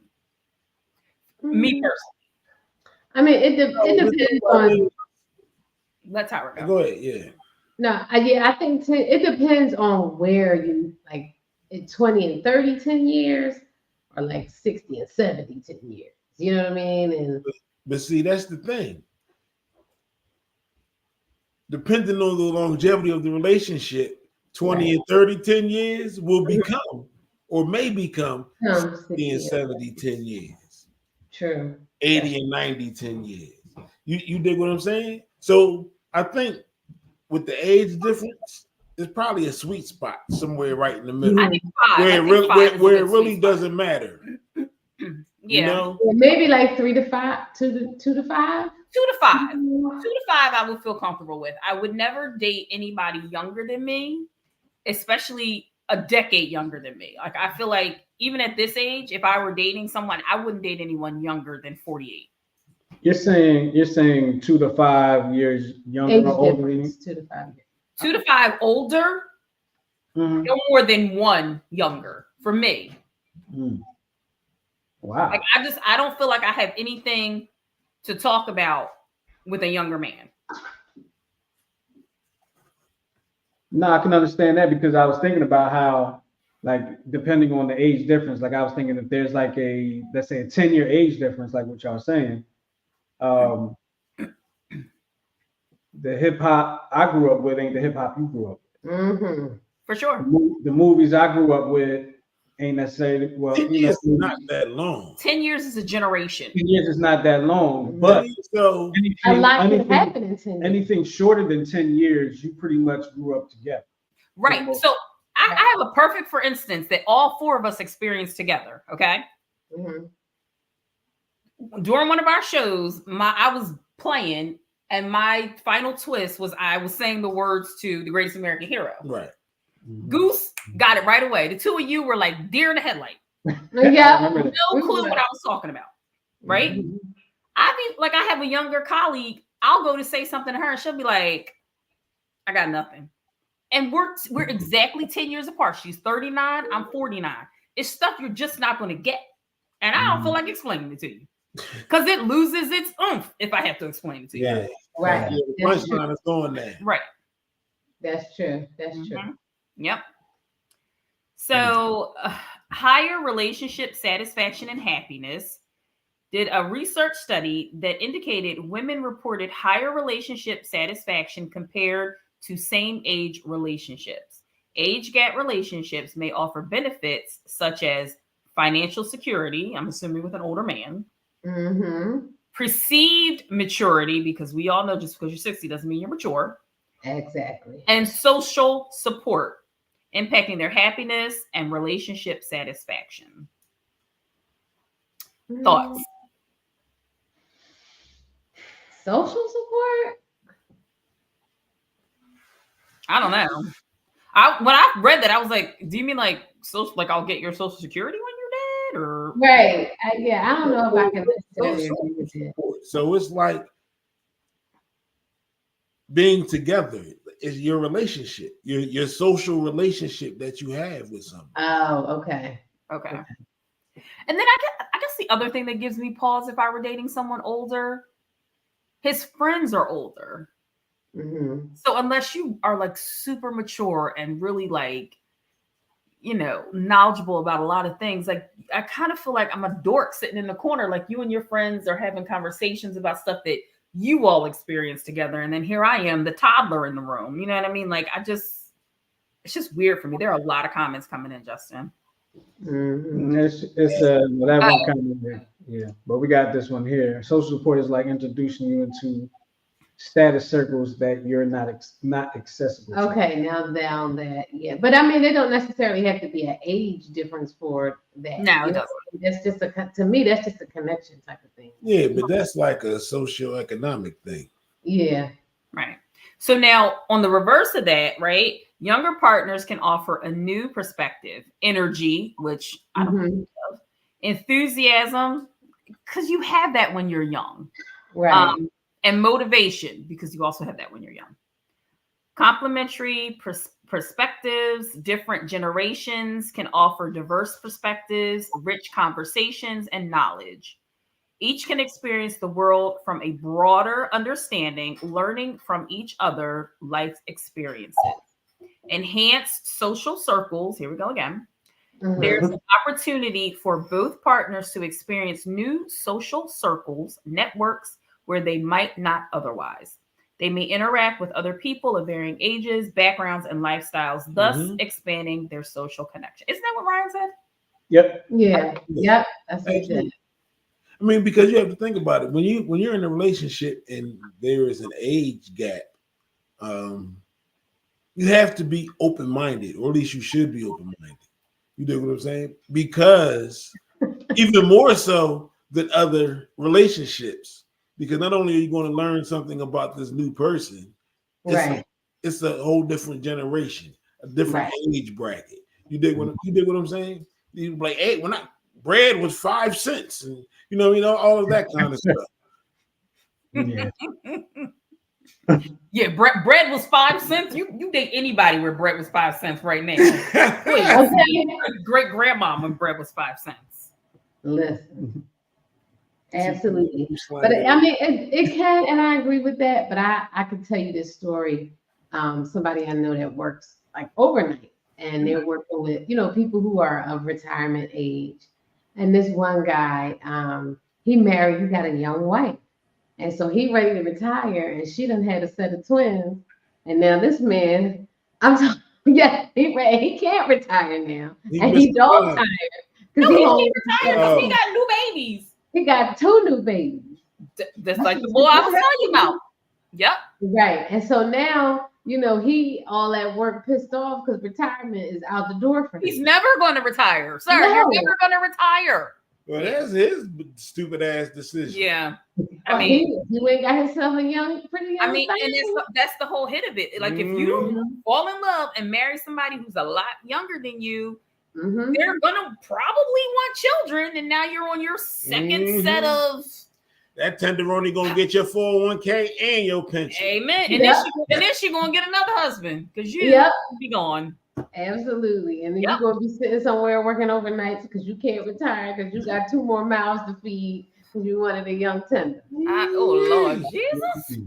Me personally. I mean, it depends on. That's how it goes. Go ahead. Yeah. No, I think it depends on where you like. At 20 and 30, 10 years, or like 60 and 70, 10 years. You know what I mean? But see, that's the thing. Depending on the longevity of the relationship, 20 and 30, 10 years will become or may become 60 and 70, 10 years. True. 80 and 90, 10 years. You dig what I'm saying? So I think with the age difference, there's probably a sweet spot somewhere right in the middle. I think 5. Where it really doesn't matter. Yeah. You know? Maybe like 3 to 5, 2 to 5. 2 to 5. 2 to 5 I would feel comfortable with. I would never date anybody younger than me, especially a decade younger than me. Like I feel like even at this age, if I were dating someone, I wouldn't date anyone younger than 48. You're saying 2 to 5 years younger or older than you? 2 to 5 years. 2 to 5 older, no more than 1 younger for me. Wow. Like I don't feel like I have anything to talk about with a younger man. No, I can understand that because I was thinking about how, like, depending on the age difference, like I was thinking if there's like let's say a 10-year age difference, like what y'all saying, the hip hop I grew up with ain't the hip hop you grew up with. For sure. The movies I grew up with ain't necessarily, well, 10 years is not that long. 10 years is a generation. 10 years is not that long, but So A lot can anything, happen in 10 years. anything shorter than 10 years, you pretty much grew up together. Right. So I have a perfect, for instance, that all four of us experienced together. Okay. Mhm. During one of our shows, I was playing, and my final twist was I was saying the words to The Greatest American Hero. right. Goose got it right away. The two of you were like deer in the headlight. Yeah. No clue what I was talking about. Right. Mhm. I mean, like, I have a younger colleague. I'll go to say something to her, and she'll be like, "I got nothing." And we're exactly 10 years apart. She's 39. I'm 49. It's stuff you're just not going to get, and I don't feel like explaining it to you because it loses its oomph if I have to explain it to you. Yeah. Right. Yeah, the That's true. punchline is going there. Right. That's true. That's true. Mhm. Yep. So, higher relationship satisfaction and happiness did a research study that indicated women reported higher relationship satisfaction compared to same age relationships. Age gap relationships may offer benefits such as financial security, I'm assuming with an older man, Mm-hmm. perceived maturity, because we all know just because you're 60 doesn't mean you're mature, Exactly. and social support, impacting their happiness and relationship satisfaction. Thoughts? Social support? I don't know. When I read that, I was like, "Do you mean like social? Like I'll get your social security when you're dead, or Right. Yeah, I don't know if I can necessarily agree with it. So it's like being together is your relationship, your social relationship that you have with someone. Oh, okay. okay?" And then I guess the other thing that gives me pause if I were dating someone older, his friends are older. Mm-hmm. So unless you are like super mature and really like, knowledgeable about a lot of things, like I kind of feel like I'm a dork sitting in the corner, like you and your friends are having conversations about stuff that you all experienced together. And then here I am, the toddler in the room. You know what I mean? Like it's just weird for me. There are a lot of comments coming in, Justin. Mm-hmm. It's that one kind of, yeah. But we got this one here. Social support is like introducing you into status circles that you're not accessible to. Okay, now that, yeah. But I mean, they don't necessarily have to be an age difference for that. No, it You know, doesn't. That's just to me, that's just a connection type of thing. Yeah, but that's like a socioeconomic thing. Yeah. Right. So now on the reverse of that, right? Younger partners can offer a new perspective, energy, which I don't Mhm. love, enthusiasm, because you have that when you're young. Right. And motivation, because you also have that when you're young. Complementary perspectives, different generations can offer diverse perspectives, rich conversations, and knowledge. Each can experience the world from a broader understanding, learning from each other life experiences. Enhanced social circles, here we go again. Mhm. There's an opportunity for both partners to experience new social circles, networks, where they might not otherwise. They may interact with other people of varying ages, backgrounds, and lifestyles, thus expanding their social connection. Isn't that what Ryan said? Yep. Yeah. Yep. That's what he said. I mean, because you have to think about it when you're in a relationship and there is an age gap, you have to be open-minded, or at least you should be open-minded. You know what I'm saying? Because even more so than other relationships, because not only are you going to learn something about this new person, Right. it's a whole different generation, a different age bracket. You dig what I'm saying? You like, hey, bread was 5 cents, and all of that kind of stuff. Yeah. Yeah, bread was 5 cents. You date anybody where bread was 5 cents right now. Okay. Great grandma when bread was 5 cents. Listen. Absolutely. But I mean, it can, and I agree with that. But I could tell you this story. Somebody I know that works like overnight, and they're working with people who are of retirement age. And this one guy, he married. He got a young wife, and so he ready to retire, and she done had a set of twins. And now this man, I'm Yeah, he can't retire now, and missed he's the all time. tired No, because he home. can't retire because he got new babies. He got 2 new babies. That's like the boy I was telling you about. Yep. Right. And so now, he all at work pissed off because retirement is out the door for him. He's never going to retire. Sir, No. you're never going to retire. Well, that's his stupid ass decision. Yeah. I mean, he ain't got himself a pretty young and that's the whole hit of it. Like, if you fall in love and marry somebody who's a lot younger than you, they're gonna probably want children, and now you're on your second set of. That tenderoni gonna get your 401k and your pension. Amen. And then she gonna get another husband because you be gone. Absolutely. And then you're gonna be sitting somewhere working overnights because you can't retire because you got 2 more mouths to feed because you wanted a young tender. Oh Lord Jesus.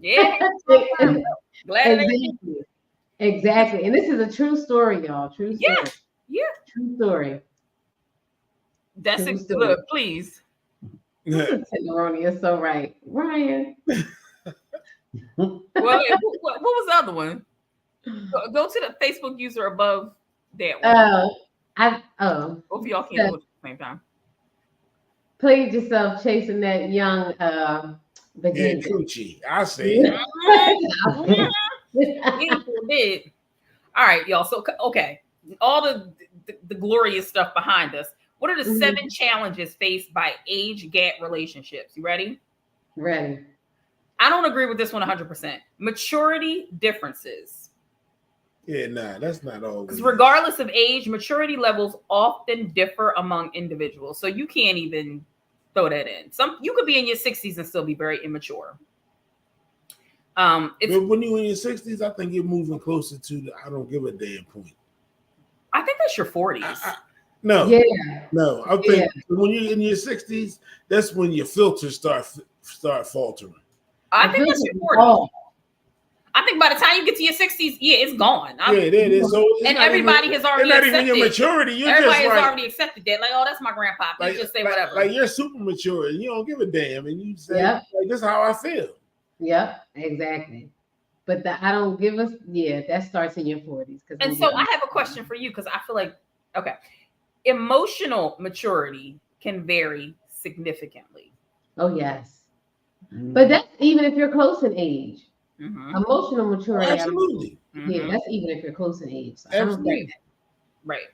Yeah. Glad Exactly. And this is a true story, y'all. True story. Yeah. True story. That's it. Look, please. Tenderoni is so right. Ryan. Well, what was the other one? Go to the Facebook user above that one. Both of y'all can't do it at the same time. Played yourself chasing that young Yeah, coochie. I see. Did. All right, y'all. So okay, all the glorious stuff behind us. What are the 7 challenges faced by age gap relationships? You ready? Ready. I don't agree with this one 100%. Maturity differences. Yeah, nah, that's not all. Because regardless of age, maturity levels often differ among individuals. So you can't even throw that in. You could be in your 60s and still be very immature. But when you're in your 60s, I think you're moving closer to the I don't give a damn point. I think that's your 40s. No. Yeah. No. I think when you're in your 60s, that's when your filters start faltering. I think that's your 40s. I think by the time you get to your 60s, it's gone. It is. So and everybody has already accepted. It's not even your maturity. Everybody has already accepted that. Like, oh, that's my grandpa. You just say whatever. Like you're super mature and you don't give a damn. And you say, like, this is how I feel. Yep, exactly. But I don't give us, that starts in your 40s. And so I have a question for you because I feel like, emotional maturity can vary significantly. Oh, yes. But that's even if you're close in age. Emotional maturity. Absolutely. Yeah, that's even if you're close in age. So Absolutely. Right.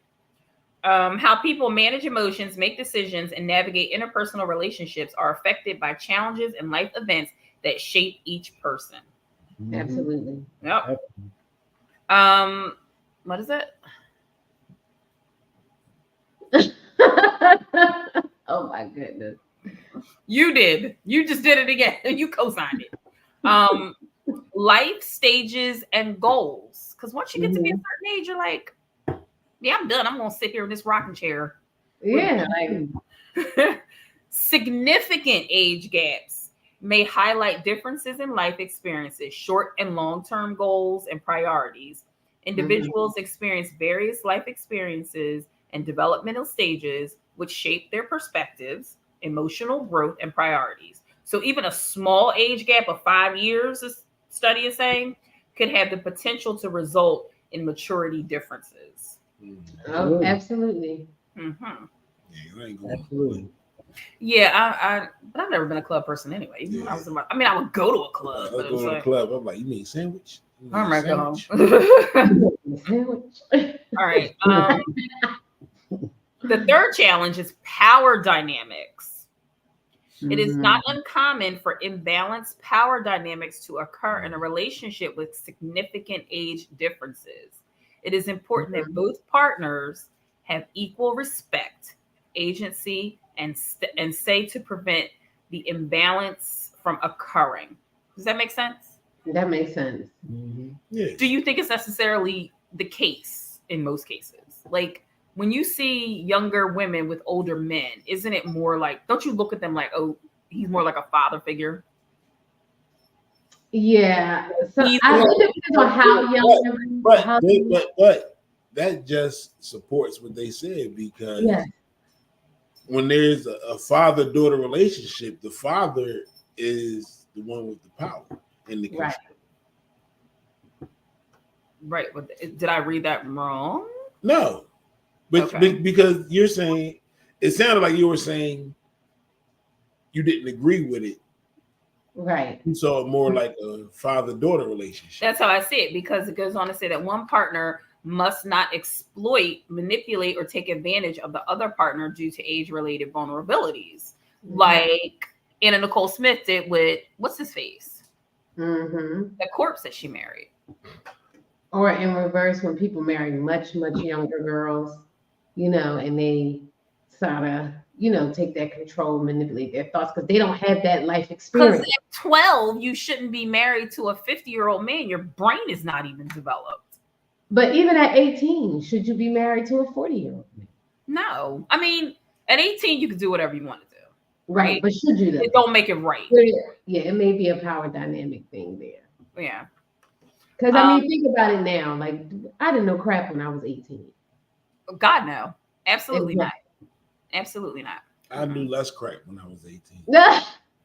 How people manage emotions, make decisions, and navigate interpersonal relationships are affected by challenges and life events that shape each person. Absolutely. Yep. What is it? Oh my goodness. You did. You just did it again. You co-signed it. Life stages and goals. Because once you get to be a certain age, you're like, I'm done. I'm gonna sit here in this rocking chair. Yeah. Significant age gaps may highlight differences in life experiences, short and long-term goals and priorities. Individuals experience various life experiences and developmental stages which shape their perspectives, emotional growth, and priorities. So even a small age gap of 5 years, this study is saying, could have the potential to result in maturity differences. Oh, absolutely. Absolutely. Yeah, but I've never been a club person anyway. Yeah. I would go to a club. I go to a club. I'm like, you mean sandwich? I'm right home. All right. The third challenge is power dynamics. It is not uncommon for imbalanced power dynamics to occur in a relationship with significant age differences. It is important that both partners have equal respect, agency, and say to prevent the imbalance from occurring. Does that make sense? That makes sense. Yeah. Do you think it's necessarily the case in most cases? Like when you see younger women with older men, isn't it more like, don't you look at them like, oh, he's more like a father figure? Yeah. So it depends on how young. But that just supports what they said because when there's a father-daughter relationship, the father is the one with the power in the control. Right. But did I read that wrong? No, but Okay. because you're saying, it sounded like you were saying you didn't agree with it. Right. You saw it more like a father-daughter relationship. That's how I see it, because it goes on to say that one partner must not exploit, manipulate, or take advantage of the other partner due to age-related vulnerabilities, like Anna Nicole Smith did with what's his face, the corpse that she married. Or in reverse, when people marry much younger girls, you know, and they sort of, you know, take that control, manipulate their thoughts because they don't have that life Because experience. at 12, you shouldn't be married to a 50-year-old man. Your brain is not even developed. But even at 18, should you be married to a 40-year-old man? No. I mean, at 18, you can do whatever you want to do. Right. But should you though? It don't make it right. Yeah, it may be a power dynamic thing there. Yeah. Because I mean, think about it now. Like, I didn't know crap when I was 18. God, no. Absolutely Exactly. not. Absolutely not. I knew less crack when I was 18.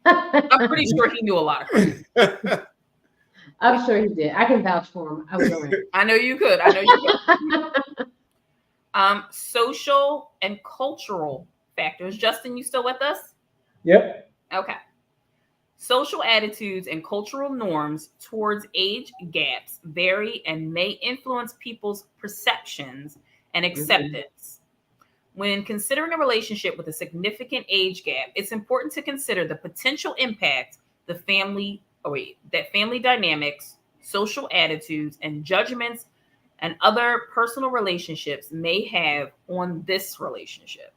I'm pretty sure he knew a lot of crack. I'm sure he did. I can vouch for him. I was around. I know you could. Social and cultural factors. Justin, you still with us? Yep. Okay. Social attitudes and cultural norms towards age gaps vary and may influence people's perceptions and acceptance. When considering a relationship with a significant age gap, it's important to consider the potential impact that family dynamics, social attitudes, and judgments and other personal relationships may have on this relationship.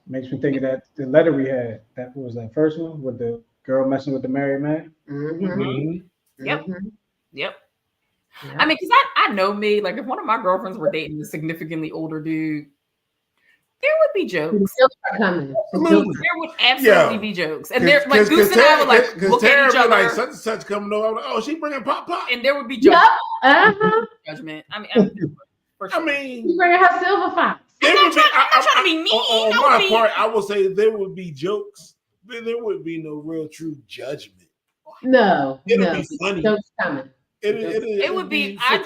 Makes me think of that the letter we had. That was that first one with the girl messing with the married man. Yep. I mean, because I know me, like if one of my girlfriends were dating a significantly older dude, there would be jokes. There would absolutely be jokes. And there, like Goose and I would like look at each other. Like such and such coming over. Oh, she bringing pop. And there would be judgment. Judgment. I mean, you bringing her silver fox. I'm not trying to be mean. On my part, I will say there would be jokes, but there would be no real true judgment. No, it'll be funny. Jokes coming. It would be. I'd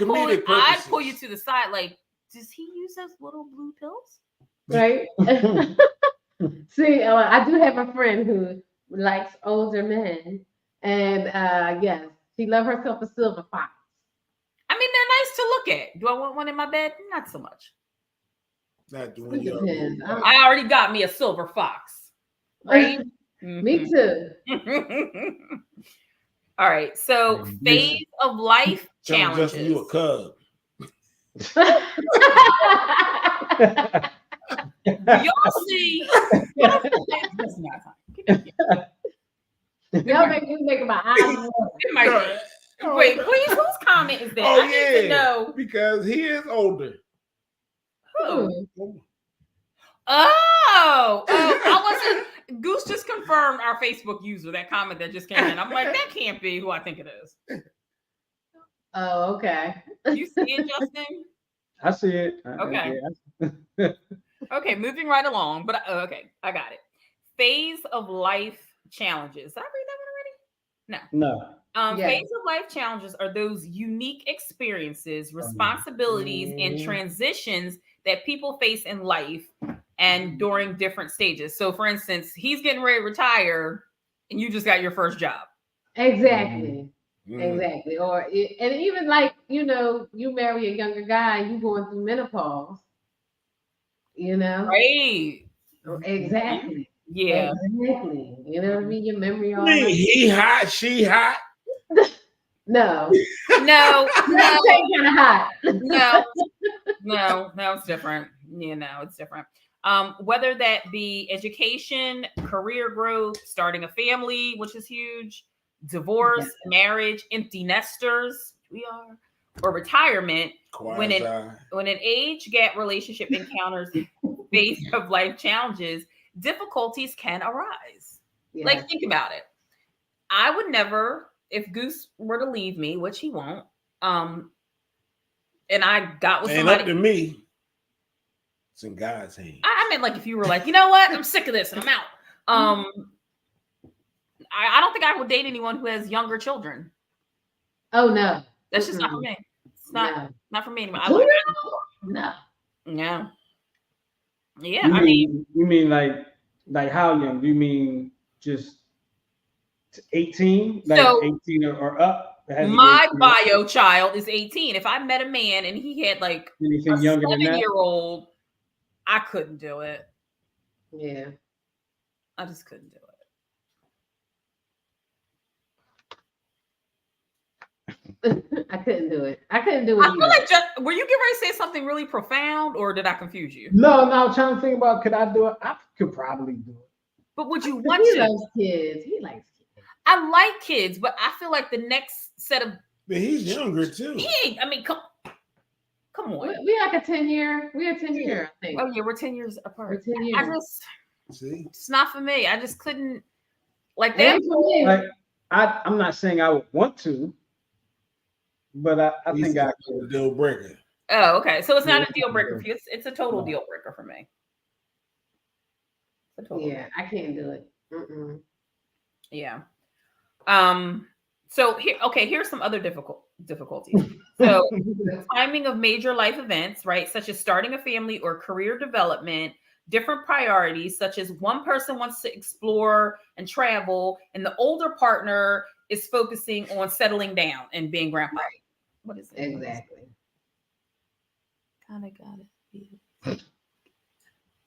pull you to the side. Like, does he use those little blue pills? Right. See, I do have a friend who likes older men, and yes, she loves herself a silver fox. I mean, they're nice to look at. Do I want one in my bed? Not so much. Not doing Depends. I already got me a silver fox. Right? Me too. All right. So phase of life challenges. Justin, you a cub. Y'all see? Y'all make me make my eyes. Wait, please, whose comment is that? Oh, I need to know. Because he is older. Who? Oh, I wasn't. Goose just confirmed our Facebook user, that comment that just came in. I'm like, that can't be who I think it is. Oh, okay. You see it, Justin? I see it. Okay. Okay, moving right along. But okay, I got it. Phase of life challenges. Did I read that one already? No. Phase of life challenges are those unique experiences, responsibilities, and transitions that people face in life and during different stages. So, for instance, he's getting ready to retire, and you just got your first job. Exactly. Exactly. Or and even like, you know, you marry a younger guy, you going through menopause. You know? Right. Exactly. Yeah. Exactly. You know what I mean? Your memory all he hot, she hot. No. No. Kind of hot. No, it's different. Yeah, no, it's different. Whether that be education, career growth, starting a family, which is huge, divorce, marriage, empty nesters, we are, or retirement. When an age gap relationship encounters phase of life challenges, difficulties can arise. Yeah. Like, think about it. I would never, if Goose were to leave me, which he won't, and I got with somebody. Ain't up to me. It's in God's hands. I meant like if you were like, you know what, I'm sick of this and I'm out. I don't think I would date anyone who has younger children. Oh no, that's just not for me. not for me anymore. I 2 would, years old? No. yeah. Yeah, I mean, you mean like how young? Do you mean just 18? Like So- 18 or up? It has to be my 18 or bio child is 18. If I met a man and he had like anything a younger than that? 7-year-old, I couldn't do it. Yeah. I just couldn't do it. I couldn't do it. I couldn't do I it feel either. like were you getting ready to say something really profound, or did I confuse you? No, I'm trying to think about could I do it? I could probably do it. But would you want He to? loves kids. He likes kids. I like kids, but I feel like the next set of But he's younger too. he ain't. I mean, come on. We like a 10-year. We are 10-year, I think. Oh yeah, we're 10 years We're apart. 10 I years. just See, it's not for me. I just couldn't like It that. ain't for me. Like I'm not saying I would want to, but I he's think I a could. deal breaker. Oh, okay. So it's not Yeah, a deal breaker yeah. for you. It's a total No. deal breaker for me. It's a total Yeah, I can't do it. Mm-mm. Yeah. So here's some other difficulties. So the timing of major life events, right, such as starting a family or career development, different priorities, such as one person wants to explore and travel, and the older partner is focusing on settling down and being grandpa. What is it? Exactly. Kind of got it.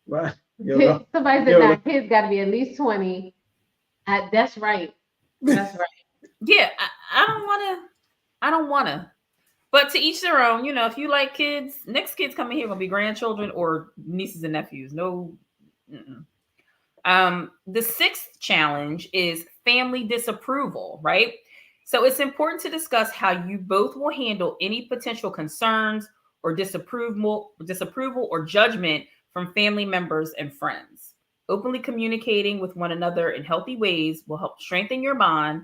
Right. Yo, Somebody said Yo. that kids got to be at least 20. That's right. That's right. Yeah, I don't want to. But to each their own. You know, if you like kids, next kids coming here gonna be grandchildren or nieces and nephews. No. Mm-mm. The sixth challenge is family disapproval, right? So it's important to discuss how you both will handle any potential concerns or disapproval or judgment from family members and friends. Openly communicating with one another in healthy ways will help strengthen your bond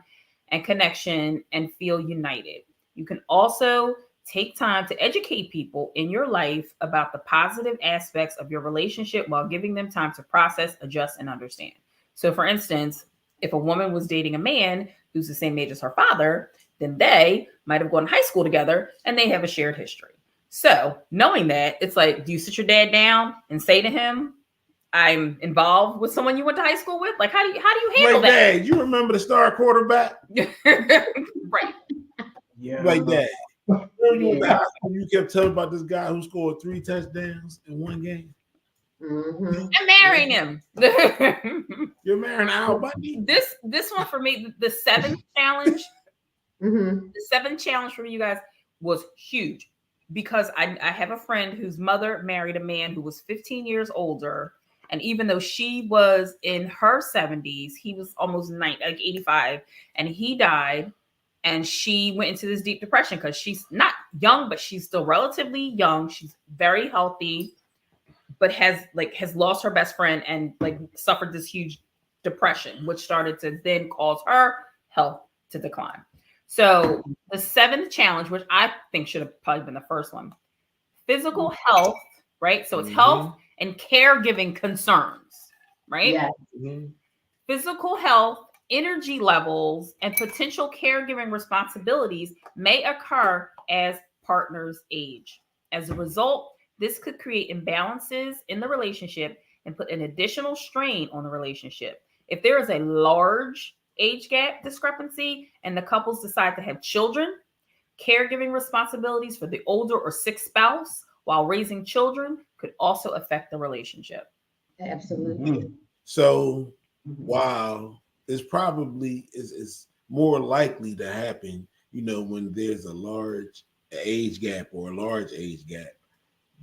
and connection and feel united. You can also take time to educate people in your life about the positive aspects of your relationship while giving them time to process, adjust, and understand. So, for instance, if a woman was dating a man who's the same age as her father, then they might have gone to high school together and they have a shared history. So, knowing that, it's like, do you sit your dad down and say to him, I'm involved with someone you went to high school with? Like, how do you handle Like, that? Dad, you remember the star quarterback? Right. yeah. Like that. Remember you went to Yeah. high school, you kept telling about this guy who scored 3 touchdowns in one game. Mm-hmm. I'm marrying him. You're marrying Al Bundy. This one for me, the seventh challenge. Mm-hmm. The seventh challenge for you guys was huge because I have a friend whose mother married a man who was 15 years older. And even though she was in her 70s, he was almost 90, like 85, and he died. And she went into this deep depression because she's not young, but she's still relatively young. She's very healthy, but has lost her best friend and like suffered this huge depression, which started to then cause her health to decline. So the seventh challenge, which I think should have probably been the first one, physical health, right? So it's health and caregiving concerns, right? Yeah. Mhm. Physical health, energy levels, and potential caregiving responsibilities may occur as partners age. As a result, this could create imbalances in the relationship and put an additional strain on the relationship. If there is a large age gap discrepancy and the couples decide to have children, caregiving responsibilities for the older or sick spouse while raising children could also affect the relationship. Absolutely. So while it's probably is more likely to happen, you know, when there's a large age gap or a large age gap.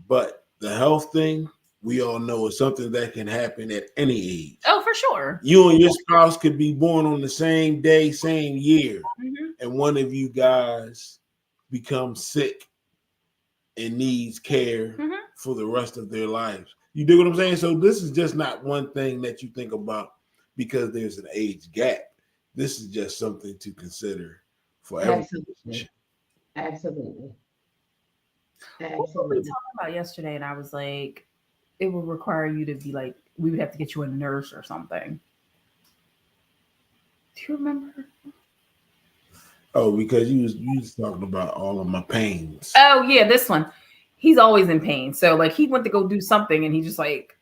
But the health thing, we all know, is something that can happen at any age. Oh, for sure. You and your spouse could be born on the same day, same year, Mhm. and one of you guys becomes sick and needs care Mhm. for the rest of their lives. You do what I'm saying? So this is just not one thing that you think about because there's an age gap. This is just something to consider for every Absolutely. relationship. Absolutely. What were we Absolutely. talking about yesterday? And I was like, it would require you to be like, we would have to get you a nurse or something. Do you remember? Oh, because you was talking about all of my pains. Oh yeah, this one. He's always in pain. So like he went to go do something and he just like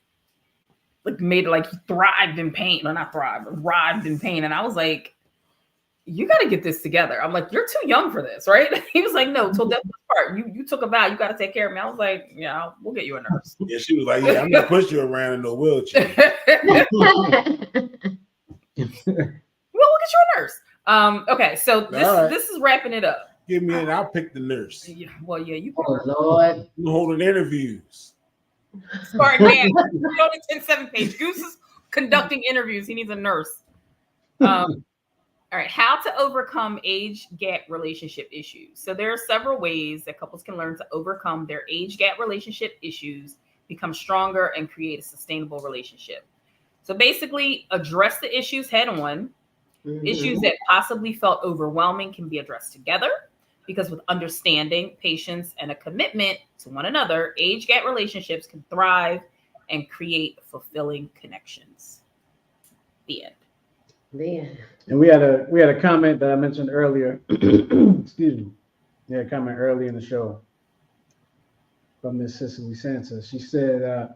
made it like he thrived in pain. Or not thrived, but writhed in pain. And I was like, you got to get this together. I'm like, you're too young for this, right? He was like, no, till death part. You took a vow. You got to take care of me. I was like, yeah, we'll get you a nurse. Yeah, she was like, yeah, I'm gonna push you around in no wheelchair. We'll get you a nurse. Okay, so this is wrapping it up. Give me an, I'll pick the nurse. Yeah, well, yeah, you Oh Lord. I'm holding interviews. start now. You know the 10-7 page. Goose is conducting interviews. He needs a nurse. All right, how to overcome age gap relationship issues. So there are several ways that couples can learn to overcome their age gap relationship issues, become stronger, and create a sustainable relationship. So basically, address the issues head on. Mhm. Issues that possibly felt overwhelming can be addressed together, because with understanding, patience, and a commitment to one another, age gap relationships can thrive and create fulfilling connections. The end. Man. And we had a comment that I mentioned earlier. Excuse me. We had a comment early in the show from Miss Cicely Sansa. She said,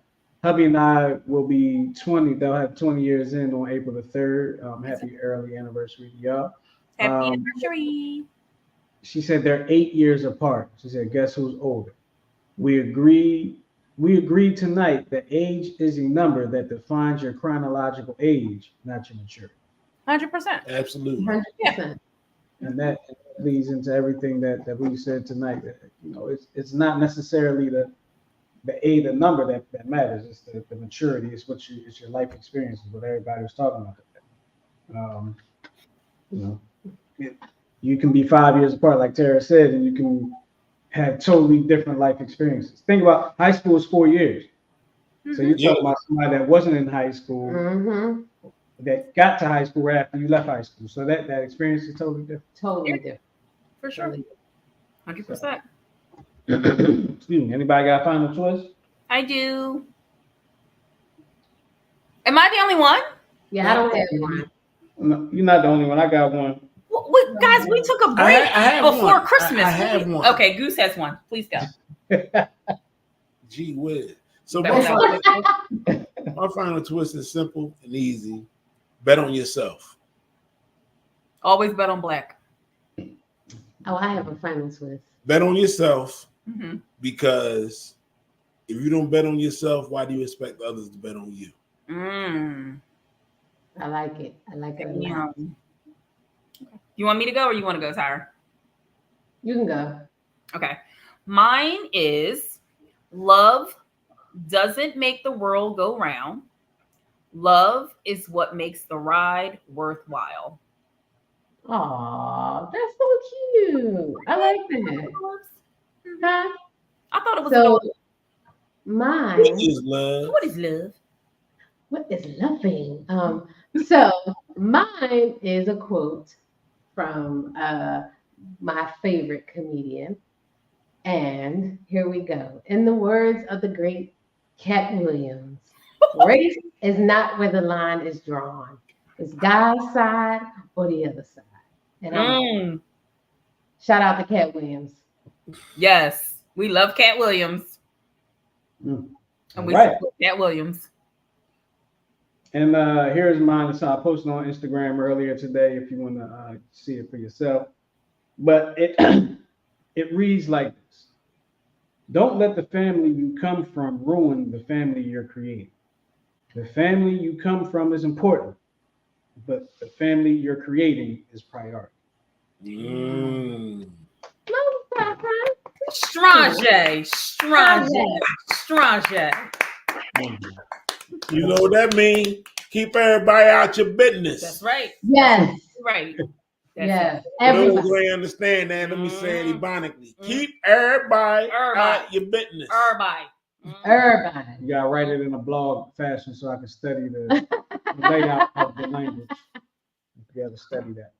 hubby and I will be 20. They'll have 20 years in on April the 3rd. Happy early anniversary to y'all. Happy anniversary. She said they're 8 years apart. She said, guess who's older? We agreed tonight that age is a number that defines your chronological age, not your maturity. 100%. Absolutely. 100%. And that leads into everything that we said tonight. That, you know, it's not necessarily the age, the number that matters. It's the maturity. It's it's your life experiences. What everybody was talking about. You know, you can be 5 years apart, like Tara said, and you can have totally different life experiences. Think about high school is 4 years. So you're talking about somebody that wasn't in high school, Mm-hmm. that got to high school right after you left high school. So that experience is totally different. Totally different. For sure. 100%. Excuse me. Anybody got a final choice? I do. Am I the only one? Yeah, I don't have one. No, you're not the only one. I got one. Guys, we took a break I have before one. Christmas. I have one. Okay, Goose has one. Please go. Gee whiz. So That my final twist is simple and easy. Bet on yourself. Always bet on black. Oh, I have a final twist. Bet on yourself Mm-hmm. because if you don't bet on yourself, why do you expect others to bet on you? I like it. I like it a lot. You want me to go or you want to go, Tyra? You can go. Okay. Mine is love doesn't make the world go round. Love is what makes the ride worthwhile. Aw, that's so cute. I like that. Huh? I thought it was So adorable. mine. What is love? What is love? What is loving? So mine is a quote from my favorite comedian. And here we go. In the words of the great Cat Williams, race is not where the line is drawn. It's God's side or the other side. And shout out to Cat Williams. Yes, we love Cat Williams. Mm. And we Right. support Cat Williams. And here's mine. So I posted on Instagram earlier today if you want to see it for yourself. But it it reads like this. Don't let the family you come from ruin the family you're creating. The family you come from is important, but the family you're creating is priority. Strange. You know what that means? Keep everybody out your business. That's right. Yes. Right. That's Yes. it. For those Everybody. who ain't understand that, let me say it ebonically. Keep everybody out your business. Everybody. Everybody. You gotta write it in a blog fashion so I can study the layout of the language. You gotta study that.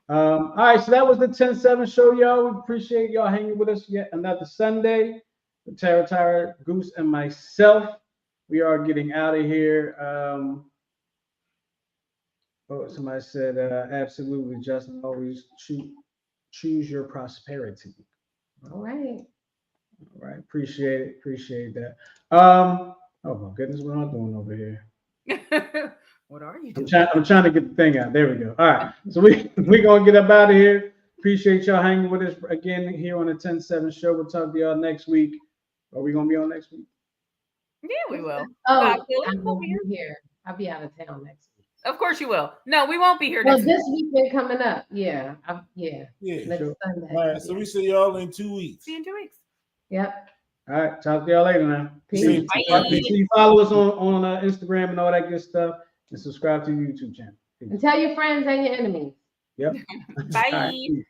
All right, so that was the 10-7 show, y'all. We appreciate y'all hanging with us yet another Sunday. With Tara, Goose, and myself. We are getting out of here. Somebody said absolutely, Justin. Always shoot choose your prosperity. All right. All right, appreciate that. Oh my goodness, what am I doing over here? What are you I'm doing? trying to get the thing out. There we go. All right, so we gonna get up out of here. Appreciate y'all hanging with us again here on the 10-7 show. We'll talk to y'all next week. Are we gonna be on next week? Yeah, we will. Oh, Billy, I we'll won't be be here. here. I'll be out of town next week. Of course you will. No, we won't be here Well, next week. this weekend coming up. Yeah. Yeah. Next Sure. Sunday. All right. So we see y'all in 2 weeks. See you in 2 weeks. Yep. All right, talk to y'all later now. Peace. See you. Bye. Make sure you follow us on Instagram and all that good stuff, and subscribe to the YouTube channel. Peace. And tell your friends and your enemies. Yep. Bye. All right, peace.